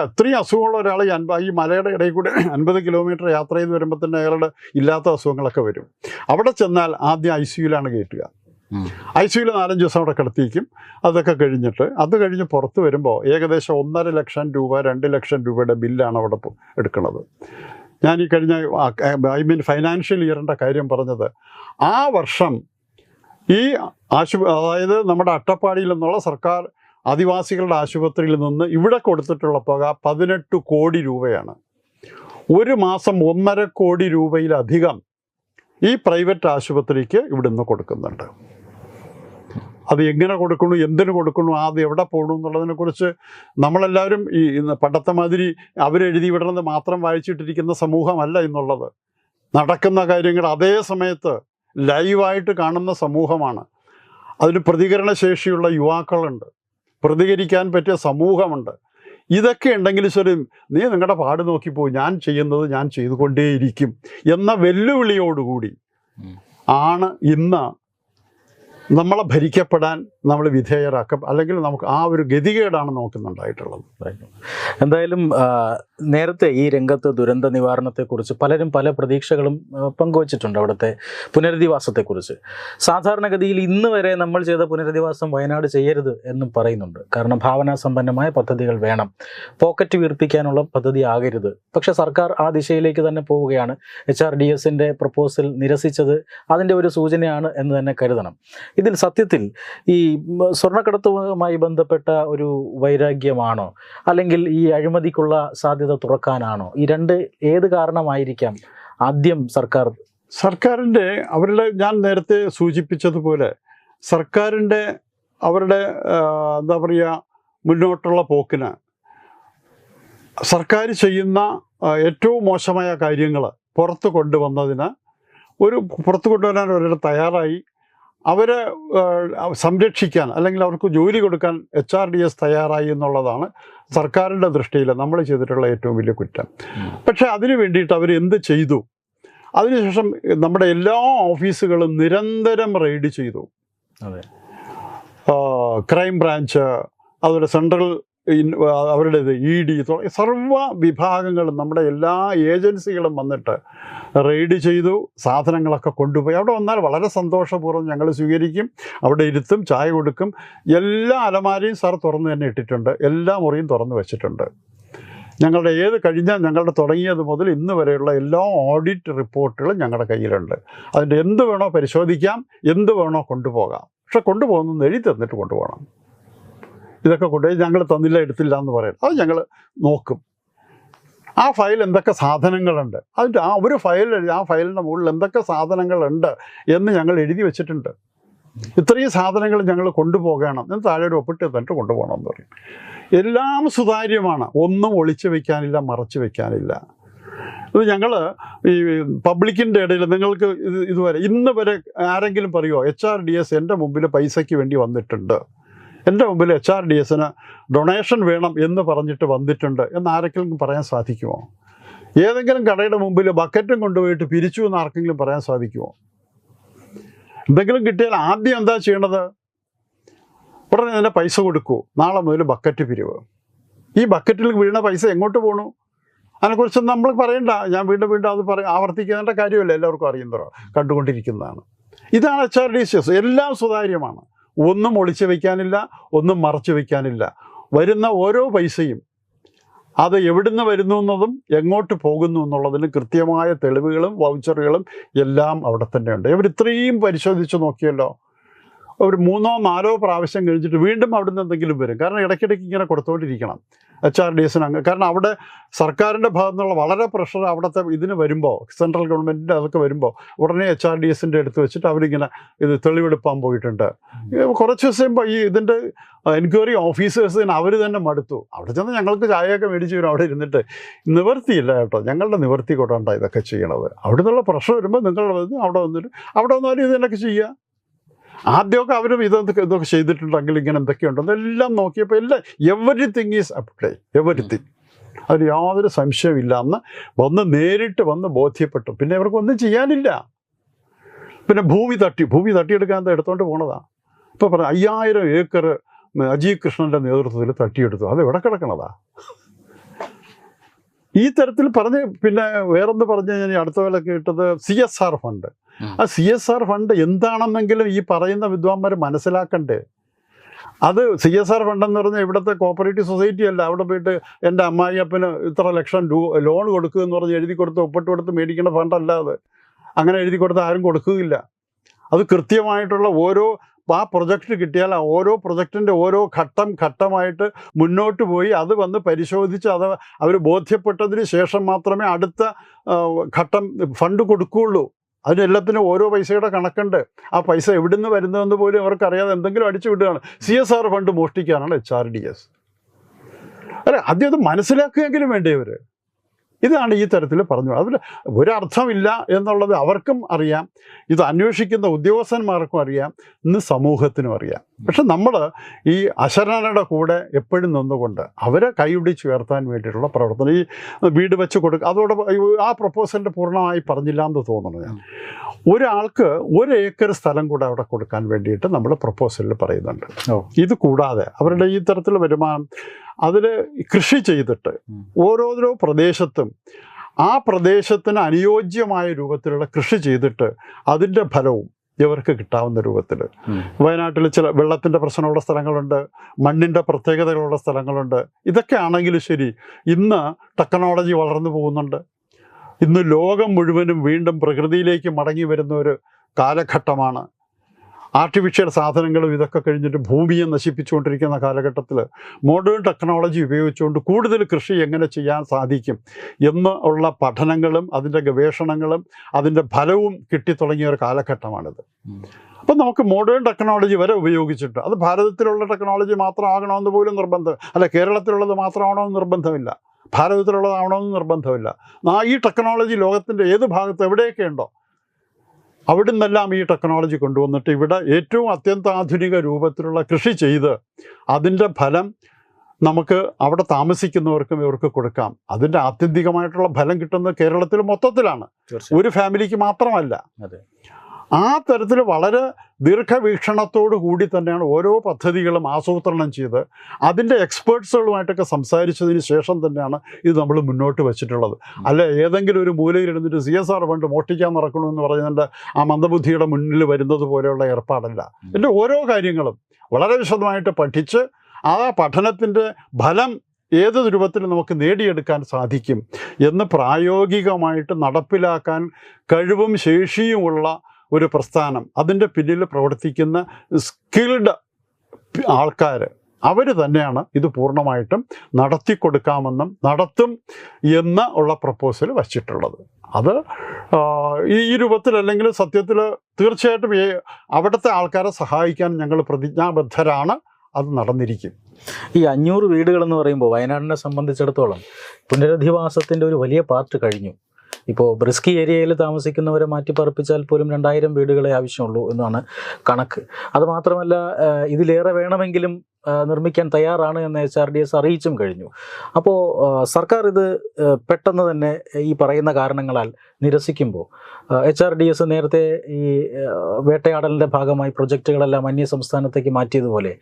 അത്രയും അസുഖമുള്ള ഒരാൾ ഈ മലയുടെ ഇടയിൽ കൂടെ 50 കിലോമീറ്റർ യാത്ര ചെയ്ത് വരുമ്പോൾ തന്നെ അയാളുടെ ഇല്ലാത്ത അസുഖങ്ങളൊക്കെ വരും. അവിടെ ചെന്നാൽ ആദ്യം ICUലാണ് കയറ്റുക. ICUയിൽ 4-5 ദിവസം അവിടെ കിടത്തിയിരിക്കും. അതൊക്കെ കഴിഞ്ഞ് പുറത്ത് വരുമ്പോൾ ഏകദേശം 1.5 ലക്ഷം രൂപ 2 ലക്ഷം രൂപയുടെ ബില്ലാണ് അവിടെ എടുക്കുന്നത്. ഞാൻ ഈ കഴിഞ്ഞ ഫൈനാൻഷ്യൽ ഇയറിൻ്റെ കാര്യം പറഞ്ഞത്, ആ വർഷം ഈ അതായത് നമ്മുടെ അട്ടപ്പാടിയിൽ നിന്നുള്ള സർക്കാർ ആദിവാസികളുടെ ആശുപത്രിയിൽ നിന്ന് ഇവിടെ കൊടുത്തിട്ടുള്ള തുക 18 കോടി രൂപയാണ്. ഒരു മാസം 1.5 കോടി രൂപയിലധികം ഈ പ്രൈവറ്റ് ആശുപത്രിക്ക് ഇവിടുന്ന് കൊടുക്കുന്നുണ്ട്. അത് എങ്ങനെ കൊടുക്കുന്നു, എന്തിനു കൊടുക്കുന്നു, അത് എവിടെ പോകണം എന്നുള്ളതിനെക്കുറിച്ച് നമ്മളെല്ലാവരും ഈ പണ്ടത്തെ മാതിരി അവരെഴുതി വിടുന്നത് മാത്രം വായിച്ചിട്ടിരിക്കുന്ന സമൂഹമല്ല എന്നുള്ളത്. നടക്കുന്ന കാര്യങ്ങൾ അതേ സമയത്ത് ലൈവായിട്ട് കാണുന്ന സമൂഹമാണ്. അതിന് പ്രതികരണശേഷിയുള്ള യുവാക്കളുണ്ട്, പ്രതികരിക്കാൻ പറ്റിയ സമൂഹമുണ്ട്. ഇതൊക്കെ ഉണ്ടെങ്കിൽ ശരി, നീ നിങ്ങളുടെ പാട് നോക്കിപ്പോയി, ഞാൻ ചെയ്യുന്നത് ഞാൻ ചെയ്തുകൊണ്ടേയിരിക്കും എന്ന വെല്ലുവിളിയോടുകൂടി ആണ് ഇന്ന് നമ്മളെ ഭരിക്കപ്പെടാൻ നമ്മൾ വിധേയരാക്കും, അല്ലെങ്കിൽ നമുക്ക് ആ ഒരു ഗതികേടാണ് നമുക്കുണ്ടായിട്ടുള്ളത്. എന്തായാലും നേരത്തെ ഈ രംഗത്ത് ദുരന്ത നിവാരണത്തെക്കുറിച്ച് പലരും പല പ്രതീക്ഷകളും പങ്കുവച്ചിട്ടുണ്ട്. അവിടുത്തെ പുനരധിവാസത്തെക്കുറിച്ച് സാധാരണഗതിയിൽ ഇന്ന് വരെ നമ്മൾ ചെയ്ത പുനരധിവാസം വയനാട് ചെയ്യരുത് എന്നും പറയുന്നുണ്ട്. കാരണം ഭാവനാസമ്പന്നമായ പദ്ധതികൾ വേണം, പോക്കറ്റ് വീർപ്പിക്കാനുള്ള പദ്ധതി ആകരുത്. പക്ഷെ സർക്കാർ ആ ദിശയിലേക്ക് തന്നെ പോവുകയാണ്. HRDSൻ്റെ പ്രപ്പോസൽ നിരസിച്ചത് അതിൻ്റെ ഒരു സൂചനയാണ് എന്ന് തന്നെ കരുതണം. ഇതിൽ സത്യത്തിൽ ഈ സ്വർണ്ണക്കടത്തുമായി ബന്ധപ്പെട്ട ഒരു വൈരാഗ്യമാണോ, അല്ലെങ്കിൽ ഈ അഴിമതിക്കുള്ള സാധ്യത തുറക്കാനാണോ? ഈ രണ്ട് ഏത് കാരണമായിരിക്കാം ആദ്യം സർക്കാരിൻ്റെ അവരുടെ, ഞാൻ നേരത്തെ സൂചിപ്പിച്ചതുപോലെ സർക്കാരിൻ്റെ അവരുടെ എന്താ പറയുക മുന്നോട്ടുള്ള പോക്കിന് സർക്കാർ ചെയ്യുന്ന ഏറ്റവും മോശമായ കാര്യങ്ങൾ പുറത്തു കൊണ്ടുവരാൻ അവരുടെ തയ്യാറായി, അവരെ സംരക്ഷിക്കാൻ അല്ലെങ്കിൽ അവർക്ക് ജോലി കൊടുക്കാൻ HRDS തയ്യാറായി എന്നുള്ളതാണ് സർക്കാരിൻ്റെ ദൃഷ്ടിയിൽ നമ്മൾ ചെയ്തിട്ടുള്ള ഏറ്റവും വലിയ കുറ്റം. പക്ഷേ അതിനു വേണ്ടിയിട്ട് അവർ എന്ത് ചെയ്തു? അതിനുശേഷം നമ്മുടെ എല്ലാ ഓഫീസുകളും നിരന്തരം റെയ്ഡ് ചെയ്തു. ക്രൈം ബ്രാഞ്ച്, അതുപോലെ സെൻട്രൽ അവരുടേത് ED സർവ്വ വിഭാഗങ്ങളും നമ്മുടെ എല്ലാ ഏജൻസികളും വന്നിട്ട് റെയ്ഡ് ചെയ്തു, സാധനങ്ങളൊക്കെ കൊണ്ടുപോയി. അവിടെ വന്നാൽ വളരെ സന്തോഷപൂർവ്വം ഞങ്ങൾ സ്വീകരിക്കും, അവിടെ ഇരുത്തും, ചായ കൊടുക്കും. എല്ലാ അലമാരയും സാർ തുറന്ന് തന്നെ ഇട്ടിട്ടുണ്ട്, എല്ലാ മുറിയും തുറന്ന് വെച്ചിട്ടുണ്ട്. ഞങ്ങളുടെ തുടങ്ങിയത് മുതൽ ഇന്ന് വരെയുള്ള എല്ലാ ഓഡിറ്റ് റിപ്പോർട്ടുകളും ഞങ്ങളുടെ കയ്യിലുണ്ട്. അതിൻ്റെ എന്ത് വേണോ പരിശോധിക്കാം, എന്ത് വേണോ കൊണ്ടുപോകാം. പക്ഷെ കൊണ്ടുപോകുന്നത് എഴുതി തന്നിട്ട് കൊണ്ടുപോകണം. ഇതൊക്കെ കൊണ്ടുപോയി ഞങ്ങൾ തന്നില്ല, എടുത്തില്ല എന്ന് പറയും. അത് ഞങ്ങൾ നോക്കും. ആ ഫയൽ എന്തൊക്കെ സാധനങ്ങളുണ്ട്, അതിൻ്റെ ആ ഫയലിൻ്റെ മുകളിൽ എന്തൊക്കെ സാധനങ്ങളുണ്ട് എന്ന് ഞങ്ങൾ എഴുതി വെച്ചിട്ടുണ്ട്. ഇത്രയും സാധനങ്ങൾ ഞങ്ങൾ കൊണ്ടുപോകണം എന്ന് താഴെ ഒരു ഒപ്പിട്ട് തന്നിട്ട് കൊണ്ടുപോകണം എന്ന് പറയും. എല്ലാം സുതാര്യമാണ്, ഒന്നും ഒളിച്ചു വയ്ക്കാനില്ല, മറച്ചു വയ്ക്കാനില്ല. ഇത് ഞങ്ങൾ ഈ പബ്ലിക്കിൻ്റെ ഇടയിൽ നിങ്ങൾക്ക് ഇതുവരെ ഇന്ന് വരെ ആരെങ്കിലും പറയുമോ HRDS എൻ്റെ മുമ്പിൽ പൈസയ്ക്ക് വേണ്ടി വന്നിട്ടുണ്ട്, എൻ്റെ മുമ്പിൽ HRDSന് ഡൊണേഷൻ വേണം എന്ന് പറഞ്ഞിട്ട് വന്നിട്ടുണ്ട് എന്ന് ആരെങ്കിലും പറയാൻ സാധിക്കുമോ? ഏതെങ്കിലും കടയുടെ മുമ്പിൽ ബക്കറ്റും കൊണ്ടുപോയിട്ട് പിരിച്ചു എന്ന് ആർക്കെങ്കിലും പറയാൻ സാധിക്കുമോ? എന്തെങ്കിലും കിട്ടിയാൽ ആദ്യം എന്താ ചെയ്യേണ്ടത്? ഉടനെ തന്നെ പൈസ കൊടുക്കൂ, നാളെ മുതൽ ബക്കറ്റ് പിരിവ്. ഈ ബക്കറ്റിൽ വീണ പൈസ എങ്ങോട്ട് പോകണു അതിനെക്കുറിച്ച് നമ്മൾ പറയണ്ട. ഞാൻ വീണ്ടും അത് ആവർത്തിക്കേണ്ട കാര്യമല്ല, എല്ലാവർക്കും അറിയുന്നതോ കണ്ടുകൊണ്ടിരിക്കുന്നതാണ്. ഇതാണ് HRDS. എല്ലാം സുതാര്യമാണ്, ഒന്നും ഒളിച്ചു വയ്ക്കാനില്ല, ഒന്നും മറച്ചു വയ്ക്കാനില്ല. വരുന്ന ഓരോ പൈസയും അത് എവിടുന്ന് വരുന്നു എന്നതും എങ്ങോട്ട് പോകുന്നു എന്നുള്ളതിന് കൃത്യമായ തെളിവുകളും വൗച്ചറുകളും എല്ലാം അവിടെ തന്നെ ഉണ്ട്. ഇവർ ഇത്രയും പരിശോധിച്ച് നോക്കിയല്ലോ. ഒരു 3-4 പ്രാവശ്യം കഴിഞ്ഞിട്ട് വീണ്ടും അവിടുന്ന് എന്തെങ്കിലും വരും. കാരണം ഇടയ്ക്കിടയ്ക്ക് ഇങ്ങനെ കൊടുത്തുകൊണ്ടിരിക്കണം. HRDS കാരണം അവിടെ സർക്കാരിൻ്റെ ഭാഗത്തു നിന്നുള്ള വളരെ പ്രഷർ അവിടുത്തെ ഇതിന് വരുമ്പോൾ, സെൻട്രൽ ഗവൺമെൻറ്റിൻ്റെ അതൊക്കെ വരുമ്പോൾ ഉടനെ HRDSൻ്റെ അടുത്ത് വെച്ചിട്ട് അവരിങ്ങനെ ഇത് തെളിവെടുപ്പാൻ പോയിട്ടുണ്ട്. കുറച്ച് ദിവസം ഈ ഇതിൻ്റെ എൻക്വയറി ഓഫീസേഴ്സിന് അവർ തന്നെ മടുത്തു. അവിടെ ചെന്ന് ഞങ്ങൾക്ക് ചായയൊക്കെ മേടിച്ച് വരും. അവിടെ ഇരുന്നിട്ട് നിവർത്തിയില്ല കേട്ടോ, ഞങ്ങളുടെ നിവർത്തി കൊണ്ടാണ് ഇതൊക്കെ ചെയ്യണത്. അവിടെ നിന്നുള്ള പ്രഷർ വരുമ്പോൾ നിങ്ങൾ അവിടെ വന്നാലും ഇത് തന്നെയൊക്കെ ചെയ്യുക. ആദ്യമൊക്കെ അവരും ഇതൊക്കെ ചെയ്തിട്ടുണ്ടെങ്കിൽ ഇങ്ങനെ എന്തൊക്കെയുണ്ടെന്ന് എല്ലാം നോക്കിയപ്പോൾ everything is up to everything, അതിൽ യാതൊരു സംശയമില്ല എന്ന് നേരിട്ട് വന്ന് ബോധ്യപ്പെട്ടു. പിന്നെ ഇവർക്കൊന്നും ചെയ്യാനില്ല. പിന്നെ ഭൂമി തട്ടിയെടുക്കാൻ എടുത്തുകൊണ്ട് പോണതാണ്. ഇപ്പോൾ പറഞ്ഞ 5000 ഏക്കർ അജീവ് കൃഷ്ണൻ്റെ നേതൃത്വത്തിൽ തട്ടിയെടുത്തു. അത് എവിടെ കിടക്കണതാ? ഈ തരത്തിൽ പറഞ്ഞ് പിന്നെ വേറൊന്ന് പറഞ്ഞു കഴിഞ്ഞാൽ അടുത്ത പോലെ കേട്ടത് CSR ഫണ്ട്. ആ CSR ഫണ്ട് എന്താണെന്നെങ്കിലും ഈ പറയുന്ന വിദ്വാൻമാർ മനസ്സിലാക്കണ്ടേ? അത് CSR ഫണ്ടെന്ന് പറഞ്ഞാൽ ഇവിടുത്തെ കോപ്പറേറ്റീവ് സൊസൈറ്റി അല്ല. അവിടെ പോയിട്ട് എൻ്റെ അമ്മായിയപ്പന് ഇത്ര ലക്ഷം ലോൺ കൊടുക്കുക എന്ന് പറഞ്ഞ് എഴുതി കൊടുത്ത് ഒപ്പിട്ട് കൊടുത്ത് മേടിക്കേണ്ട ഫണ്ടല്ല അത്. അങ്ങനെ എഴുതി കൊടുത്ത് ആരും കൊടുക്കുകയില്ല. അത് കൃത്യമായിട്ടുള്ള ആ പ്രൊജക്റ്റ് കിട്ടിയാൽ ആ ഓരോ പ്രൊജക്റ്റിൻ്റെ ഓരോ ഘട്ടമായിട്ട് മുന്നോട്ട് പോയി അത് വന്ന് പരിശോധിച്ച് അത് അവർ ബോധ്യപ്പെട്ടതിന് ശേഷം മാത്രമേ അടുത്ത ഘട്ടം ഫണ്ട് കൊടുക്കുകയുള്ളൂ. അതിനെല്ലാത്തിനും ഓരോ പൈസയുടെ കണക്കുണ്ട്. ആ പൈസ എവിടെ നിന്ന് വരുന്നതെന്ന് പോലും അവർക്കറിയാതെ എന്തെങ്കിലും അടിച്ചു വിടുകയാണ്. CSR ഫണ്ട് മോഷ്ടിക്കാനാണ് HRDS. അല്ല, ആദ്യം അത് മനസ്സിലാക്കുകയെങ്കിലും വേണ്ടേ ഇവർ? ഇതാണ് ഈ തരത്തിൽ പറഞ്ഞു. അതിൽ ഒരർത്ഥമില്ല എന്നുള്ളത് അവർക്കും അറിയാം, ഇത് അന്വേഷിക്കുന്ന ഉദ്യോഗസ്ഥന്മാർക്കും അറിയാം, ഇന്ന് സമൂഹത്തിനും അറിയാം. പക്ഷെ നമ്മൾ ഈ അശരണരുടെ കൂടെ എപ്പോഴും നിന്നുകൊണ്ട് അവരെ കൈപിടിച്ച് ഉയർത്താൻ വേണ്ടിയിട്ടുള്ള പ്രവർത്തനം, ഈ വീട് വെച്ച് കൊടുക്കുക, അതോടെ ആ പ്രപ്പോസലിൻ്റെ പൂർണ്ണമായി പറഞ്ഞില്ല എന്ന് തോന്നുന്നു ഞാൻ. ഒരാൾക്ക് 1 ഏക്കർ സ്ഥലം കൂടെ അവിടെ കൊടുക്കാൻ വേണ്ടിയിട്ട് നമ്മൾ പ്രപ്പോസലിൽ പറയുന്നുണ്ട്. ഇത് കൂടാതെ അവരുടെ ഈ തരത്തിൽ വരുമാനം അതിൽ കൃഷി ചെയ്തിട്ട് ഓരോരോ പ്രദേശത്തും ആ പ്രദേശത്തിന് അനുയോജ്യമായ രൂപത്തിലുള്ള കൃഷി ചെയ്തിട്ട് അതിൻ്റെ ഫലവും ഇവർക്ക് കിട്ടാവുന്ന രൂപത്തിൽ. വയനാട്ടിൽ ചില വെള്ളത്തിൻ്റെ പ്രശ്നമുള്ള സ്ഥലങ്ങളുണ്ട്, മണ്ണിൻ്റെ പ്രത്യേകതകളുള്ള സ്ഥലങ്ങളുണ്ട്. ഇതൊക്കെ ആണെങ്കിലും ശരി, ഇന്ന് ടെക്നോളജി വളർന്നു പോകുന്നുണ്ട്. ഇന്ന് ലോകം മുഴുവനും വീണ്ടും പ്രകൃതിയിലേക്ക് മടങ്ങി വരുന്ന ഒരു കാലഘട്ടമാണ്. ആർട്ടിഫിഷ്യൽ സാധനങ്ങളും ഇതൊക്കെ കഴിഞ്ഞിട്ട് ഭൂമിയെ നശിപ്പിച്ചുകൊണ്ടിരിക്കുന്ന കാലഘട്ടത്തിൽ മോഡേൺ ടെക്നോളജി ഉപയോഗിച്ചുകൊണ്ട് കൂടുതൽ കൃഷി എങ്ങനെ ചെയ്യാൻ സാധിക്കും എന്നുള്ള പഠനങ്ങളും അതിൻ്റെ ഗവേഷണങ്ങളും അതിൻ്റെ ഫലവും കിട്ടിത്തുടങ്ങിയ ഒരു കാലഘട്ടമാണിത്. അപ്പം നമുക്ക് മോഡേൺ ടെക്നോളജി വരെ ഉപയോഗിച്ചിട്ട് അത് ഭാരതത്തിലുള്ള ടെക്നോളജി മാത്രം ആകണമെന്ന് പോലും നിർബന്ധം അല്ല, കേരളത്തിലുള്ളത് മാത്രമാണോയെന്ന് നിർബന്ധമില്ല, ഭാരതത്തിലുള്ളതാവണമെന്ന് നിർബന്ധമില്ല. ഈ ടെക്നോളജി ലോകത്തിൻ്റെ ഏത് ഭാഗത്ത് എവിടെയൊക്കെ ഉണ്ടോ അവിടെ നിന്നെല്ലാം ഈ ടെക്നോളജി കൊണ്ടുവന്നിട്ട് ഇവിടെ ഏറ്റവും അത്യന്താധുനിക രൂപത്തിലുള്ള കൃഷി ചെയ്ത് അതിൻ്റെ ഫലം നമുക്ക് അവിടെ താമസിക്കുന്നവർക്കും ഇവർക്ക് കൊടുക്കാം. അതിൻ്റെ ആത്യന്തികമായിട്ടുള്ള ഫലം കിട്ടുന്നത് കേരളത്തിൽ മൊത്തത്തിലാണ്, ഒരു ഫാമിലിക്ക് മാത്രമല്ല. ആ തരത്തിൽ വളരെ ദീർഘവീക്ഷണത്തോടു കൂടി തന്നെയാണ് ഓരോ പദ്ധതികളും ആസൂത്രണം ചെയ്ത് അതിൻ്റെ എക്സ്പേർട്സുകളുമായിട്ടൊക്കെ സംസാരിച്ചതിന് ശേഷം തന്നെയാണ് ഇത് നമ്മൾ മുന്നോട്ട് വെച്ചിട്ടുള്ളത്. അല്ല ഏതെങ്കിലും ഒരു മൂലയിലിരുന്നിട്ട് CSR ഫണ്ട് മോഷ്ടിക്കാൻ നടക്കണമെന്ന് പറയുന്നതിൻ്റെ ആ മന്ദബുദ്ധിയുടെ മുന്നിൽ വരുന്നത് പോലെയുള്ള ഏർപ്പാടല്ല. എൻ്റെ ഓരോ കാര്യങ്ങളും വളരെ വിശദമായിട്ട് പഠിച്ച് ആ പഠനത്തിൻ്റെ ഫലം ഏത് രൂപത്തിൽ നമുക്ക് നേടിയെടുക്കാൻ സാധിക്കും എന്ന് പ്രായോഗികമായിട്ട് നടപ്പിലാക്കാൻ കഴിവും ശേഷിയുമുള്ള ഒരു പ്രസ്ഥാനം, അതിൻ്റെ പിന്നിൽ പ്രവർത്തിക്കുന്ന സ്കിൽഡ് ആൾക്കാർ, അവർ തന്നെയാണ് ഇത് പൂർണ്ണമായിട്ടും നടത്തിക്കൊടുക്കാമെന്നും നടത്തും എന്ന് ഉള്ള പ്രപ്പോസൽ വച്ചിട്ടുള്ളത്. അത് ഈ രൂപത്തിൽ അല്ലെങ്കിൽ സത്യത്തിൽ തീർച്ചയായിട്ടും അവിടുത്തെ ആൾക്കാരെ സഹായിക്കാൻ ഞങ്ങൾ പ്രതിജ്ഞാബദ്ധരാണ്. അത് നടന്നിരിക്കും. ഈ 500 വീടുകളെന്ന് പറയുമ്പോൾ വയനാടിനെ സംബന്ധിച്ചിടത്തോളം പുനരധിവാസത്തിൻ്റെ ഒരു വലിയ പാർട്ട് കഴിഞ്ഞു. ഇപ്പോൾ ബ്രിസ്കി ഏരിയയിൽ താമസിക്കുന്നവരെ മാറ്റിപ്പാർപ്പിച്ചാൽ പോലും 2000 വീടുകളെ ആവശ്യമുള്ളൂ എന്നാണ് കണക്ക്. അതുമാത്രമല്ല ഇതിലേറെ വേണമെങ്കിലും നിർമ്മിക്കാൻ തയ്യാറാണ് എന്ന് HRDS അറിയിച്ചും കഴിഞ്ഞു. അപ്പോൾ സർക്കാർ ഇത് പെട്ടെന്ന് തന്നെ ഈ പറയുന്ന കാരണങ്ങളാൽ നിരസിക്കുമ്പോൾ HRDS നേരത്തെ ഈ വേട്ടയാടലിൻ്റെ ഭാഗമായി പ്രൊജക്റ്റുകളെല്ലാം അന്യസംസ്ഥാനത്തേക്ക് മാറ്റിയതുപോലെ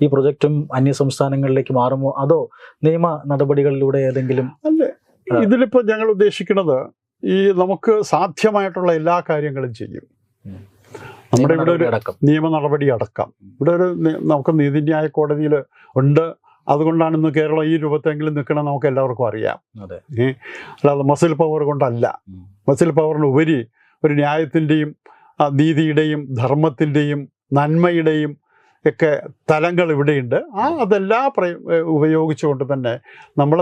ഈ പ്രൊജക്റ്റും അന്യസംസ്ഥാനങ്ങളിലേക്ക് മാറുമോ, അതോ നിയമ നടപടികളിലൂടെ ഏതെങ്കിലും? അല്ലേ, ഇതിലിപ്പോൾ ഞങ്ങൾ ഉദ്ദേശിക്കുന്നത് ഈ നമുക്ക് സാധ്യമായിട്ടുള്ള എല്ലാ കാര്യങ്ങളും ചെയ്യും. നമ്മുടെ ഇവിടെ ഒരു നിയമ നടപടി അടക്കം ഇവിടെ ഒരു നമുക്ക് നീതിന്യായ കോടതിയിൽ ഉണ്ട്. അതുകൊണ്ടാണ് ഇന്ന് കേരളം ഈ രൂപത്തെങ്കിലും നിൽക്കണം നമുക്ക് എല്ലാവർക്കും അറിയാം. അല്ലാതെ മസിൽ പവർ കൊണ്ടല്ല. മസിൽ പവറിനുപരി ഒരു ന്യായത്തിൻ്റെയും നീതിയുടെയും ധർമ്മത്തിൻ്റെയും നന്മയുടെയും ഒക്കെ തലങ്ങൾ ഇവിടെയുണ്ട്. അതെല്ലാം ഉപയോഗിച്ചുകൊണ്ട് തന്നെ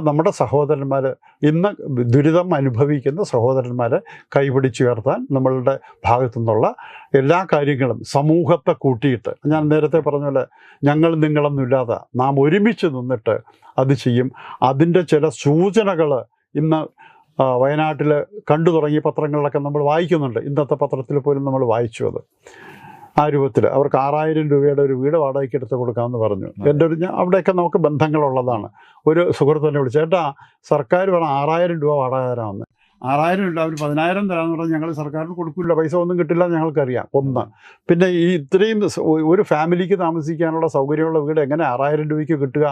നമ്മുടെ സഹോദരന്മാർ, ഇന്ന് ദുരിതം അനുഭവിക്കുന്ന സഹോദരന്മാരെ കൈപിടിച്ചുയർത്താൻ നമ്മളുടെ ഭാഗത്തു നിന്നുള്ള എല്ലാ കാര്യങ്ങളും സമൂഹത്തെ കൂട്ടിയിട്ട്, ഞാൻ നേരത്തെ പറഞ്ഞ പോലെ ഞങ്ങൾ നിങ്ങളൊന്നുമില്ലാതെ നാം ഒരുമിച്ച് നിന്നിട്ട് അത് ചെയ്യും. അതിൻ്റെ ചില സൂചനകൾ ഇന്ന് വയനാട്ടിൽ കണ്ടു തുടങ്ങിയ പത്രങ്ങളിലൊക്കെ നമ്മൾ വായിക്കുന്നുണ്ട്. ഇന്നത്തെ പത്രത്തിൽ പോലും നമ്മൾ വായിച്ചു. അത് ആ രൂപത്തിൽ അവർക്ക് 6000 രൂപയുടെ ഒരു വീട് വാടകയ്ക്ക് എടുത്ത് കൊടുക്കാമെന്ന് പറഞ്ഞു. എൻ്റെ അവിടെയൊക്കെ നമുക്ക് ബന്ധങ്ങളുള്ളതാണ്. ഒരു സുഹൃത്തിനെ വിളിച്ചു, ചേട്ടാ സർക്കാർ പറഞ്ഞ 6000 രൂപ വാടക തരാമെന്ന്. 6000 ഇല്ല, അവർ 10000 തരാമെന്ന് പറഞ്ഞാൽ ഞങ്ങൾ സർക്കാരിന് കൊടുക്കില്ല, പൈസ ഒന്നും കിട്ടില്ല എന്ന് ഞങ്ങൾക്കറിയാം. ഒന്ന്, പിന്നെ ഈ ഇത്രയും ഒരു ഫാമിലിക്ക് താമസിക്കാനുള്ള സൗകര്യമുള്ള വീട് എങ്ങനെ 6000 രൂപയ്ക്ക് കിട്ടുക?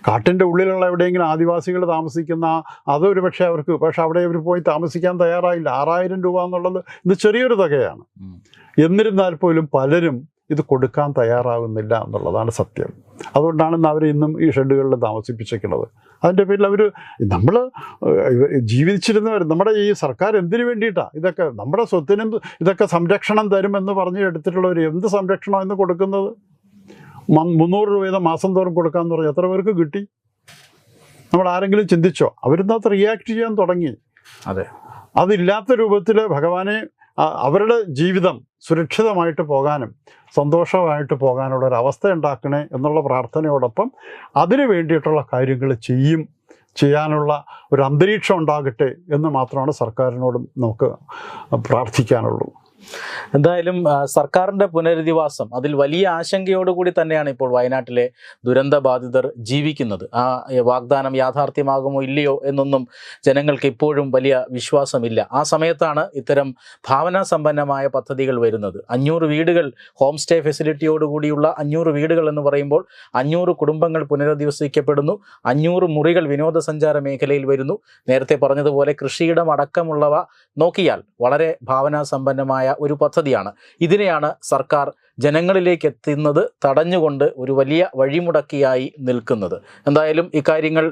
കാട്ടിൻ്റെ ഉള്ളിലുള്ള എവിടെയെങ്കിലും ആദിവാസികൾ താമസിക്കുന്ന അതൊരു പക്ഷേ അവർക്ക്, പക്ഷെ അവിടെ അവർ പോയി താമസിക്കാൻ തയ്യാറായില്ല. 6000 രൂപ എന്നുള്ളത് ഇത് ചെറിയൊരു തുകയാണ്. എന്നിരുന്നാൽ പോലും പലരും ഇത് കൊടുക്കാൻ തയ്യാറാകുന്നില്ല എന്നുള്ളതാണ് സത്യം. അതുകൊണ്ടാണ് അവർ ഇന്നും ഈ ഷെഡുകളിൽ താമസിപ്പിച്ചിരിക്കുന്നത്. അതിൻ്റെ പേരിൽ അവർ, നമ്മൾ ജീവിച്ചിരുന്നവർ, നമ്മുടെ ഈ സർക്കാർ എന്തിനു വേണ്ടിയിട്ടാണ് ഇതൊക്കെ, നമ്മുടെ സ്വത്തിനും ഇതൊക്കെ സംരക്ഷണം തരുമെന്ന് പറഞ്ഞ് എടുത്തിട്ടുള്ളവർ എന്ത് സംരക്ഷണം എന്ന് കൊടുക്കുന്നത്? 300 രൂപ വീതം മാസം തോറും കൊടുക്കാമെന്ന് പറഞ്ഞാൽ എത്ര പേർക്ക് കിട്ടി? നമ്മൾ ആരെങ്കിലും ചിന്തിച്ചോ? അവരിന്നത്തെ റിയാക്ട് ചെയ്യാൻ തുടങ്ങി. അതെ, അതില്ലാത്ത രൂപത്തിൽ ഭഗവാനെ അവരുടെ ജീവിതം സുരക്ഷിതമായിട്ട് പോകാനും സന്തോഷമായിട്ട് പോകാനുള്ള ഒരു അവസ്ഥ ഉണ്ടാക്കണേ എന്നുള്ള പ്രാർത്ഥനയോടൊപ്പം അതിനു വേണ്ടിയിട്ടുള്ള കാര്യങ്ങൾ ചെയ്യാനുള്ള ഒരു അന്തരീക്ഷം ഉണ്ടാകട്ടെ എന്ന് മാത്രമാണ് സർക്കാരിനോടും നമുക്ക് പ്രാർത്ഥിക്കാനുള്ളൂ. എന്തായാലും സർക്കാരിൻ്റെ പുനരധിവാസം, അതിൽ വലിയ ആശങ്കയോടുകൂടി തന്നെയാണ് ഇപ്പോൾ വയനാട്ടിലെ ദുരന്ത ബാധിതർ ജീവിക്കുന്നത്. ആ വാഗ്ദാനം യാഥാർത്ഥ്യമാകുമോ ഇല്ലയോ എന്നൊന്നും ജനങ്ങൾക്ക് ഇപ്പോഴും വലിയ വിശ്വാസമില്ല. ആ സമയത്താണ് ഇത്തരം ഭാവനാസമ്പന്നമായ പദ്ധതികൾ വരുന്നത്. 500 വീടുകൾ, ഹോം സ്റ്റേ ഫെസിലിറ്റിയോടുകൂടിയുള്ള 500 വീടുകൾ എന്ന് പറയുമ്പോൾ 500 കുടുംബങ്ങൾ പുനരധിവസിക്കപ്പെടുന്നു. 500 മുറികൾ വിനോദസഞ്ചാര മേഖലയിൽ വരുന്നു. നേരത്തെ പറഞ്ഞതുപോലെ കൃഷിയിടം അടക്കമുള്ളവ നോക്കിയാൽ വളരെ ഭാവനാസമ്പന്നമായ ഒരു പദ്ധതിയാണ്. ഇതിനെയാണ് സർക്കാർ ജനങ്ങളിലേക്ക് എത്തുന്നത് തടഞ്ഞുകൊണ്ട് ഒരു വലിയ വഴിമുടക്കിയായി നിൽക്കുന്നത്. എന്തായാലും ഇക്കാര്യങ്ങൾ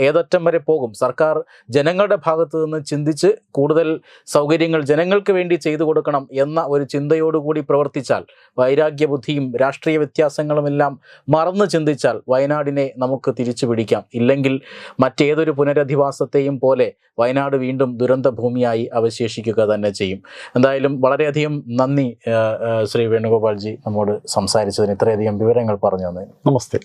ഏതറ്റം വരെ പോകും? സർക്കാർ ജനങ്ങളുടെ ഭാഗത്തു നിന്ന് ചിന്തിച്ച് കൂടുതൽ സൗകര്യങ്ങൾ ജനങ്ങൾക്ക് വേണ്ടി ചെയ്തു കൊടുക്കണം എന്ന ഒരു ചിന്തയോടുകൂടി പ്രവർത്തിച്ചാൽ, വൈരാഗ്യബുദ്ധിയും രാഷ്ട്രീയ വ്യത്യാസങ്ങളുമെല്ലാം മറന്ന് ചിന്തിച്ചാൽ വയനാടിനെ നമുക്ക് തിരിച്ചു പിടിക്കാം. ഇല്ലെങ്കിൽ മറ്റേതൊരു പുനരധിവാസത്തെയും പോലെ വയനാട് വീണ്ടും ദുരന്ത ഭൂമിയായി അവശേഷിക്കുക തന്നെ ചെയ്യും. എന്തായാലും വളരെയധികം നന്ദി ശ്രീ വേണുഗോപാൽജി നമ്മോട് സംസാരിച്ചതിന്, ഇത്രയധികം വിവരങ്ങൾ പറഞ്ഞു തന്നതിന്. നമസ്തേ.